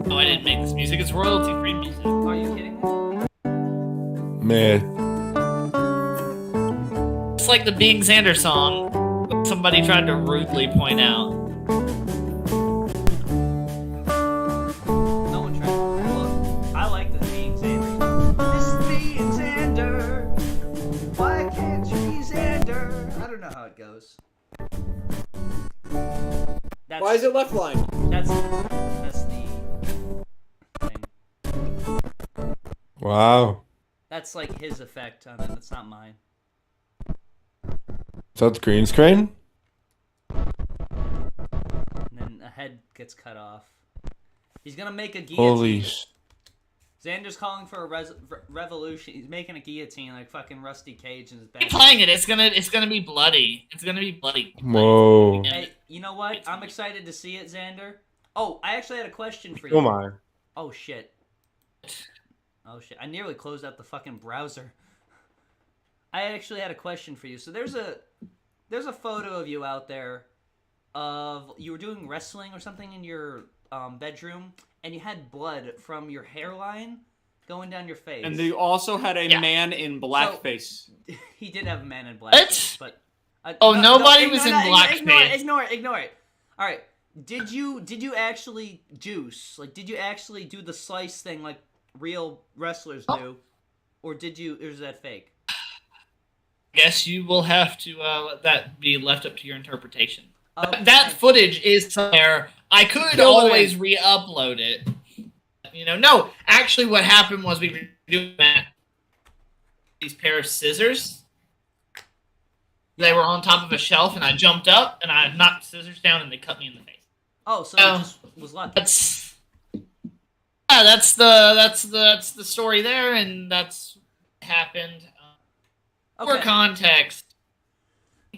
No, I didn't make this music. It's royalty-free music. Are you kidding me? man. It's like the Being Xander song. That somebody tried to rudely point out. No one tried. Look, I like this being Xander. This is being Xander. Why can't you be Xander? I don't know how it goes. That's, Why is it left line? That's the thing. Wow. That's like his effect on it. That's not mine. So that's green screen? And then a head gets cut off. He's gonna make a guillotine. Holy sh... Xander's calling for a revolution. He's making a guillotine like fucking Rusty Cage in his Keep back. playing it. It's gonna be bloody. It's gonna be bloody. Whoa. Hey, you know what? I'm excited to see it, Xander. Oh, I actually had a question for you. Oh my. Oh shit. Oh shit. I nearly closed out the fucking browser. I actually had a question for you. So there's a photo of you out there of you were doing wrestling or something in your bedroom, and you had blood from your hairline going down your face. And they also had a man in blackface. He did have a man in blackface, but nobody was in blackface. Ignore it. All right. Did you actually juice? Like, did you actually do the slice thing like real wrestlers do, or is that fake? Guess you will have to let that be left up to your interpretation. Okay. That footage is somewhere. I could always re-upload it. No. Actually, what happened was we were doing these pair of scissors. They were on top of a shelf, and I jumped up, and I knocked the scissors down, and they cut me in the face. Oh, so it just was lucky. That's the story there, and that's what happened. For context,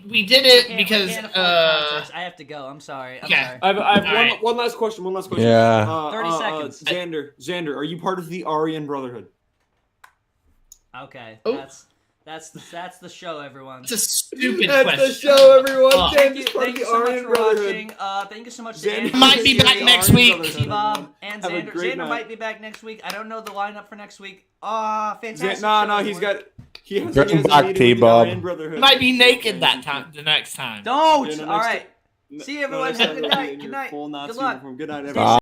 we did it because I have to go. I'm sorry. I'm sorry. I have Alright. one last question. Yeah. 30 seconds. Xander, are you part of the Aryan Brotherhood? Okay, Oh. That's the show, everyone. It's a stupid That's question. the show, everyone. Oh. Thank you, Xander's part of thank you the so much Aryan for Brotherhood. watching. Thank you so much to Xander Andrew. Might be is back the next Aryan week. Brotherhood, TBob everyone. and Have a Xander. great Xander night. might be back next week. I don't know the lineup for next week. Fantastic. No, show, he's everyone. he has Bring a meeting back with T-Bob. the Aryan Brotherhood. You might be naked that time. The next time. Don't. Yeah, no, All next right. ti- See you, everyone. next Have a time good you'll be night. in Good your night. full Nazi Good luck. uniform. Good night, Stay everyone.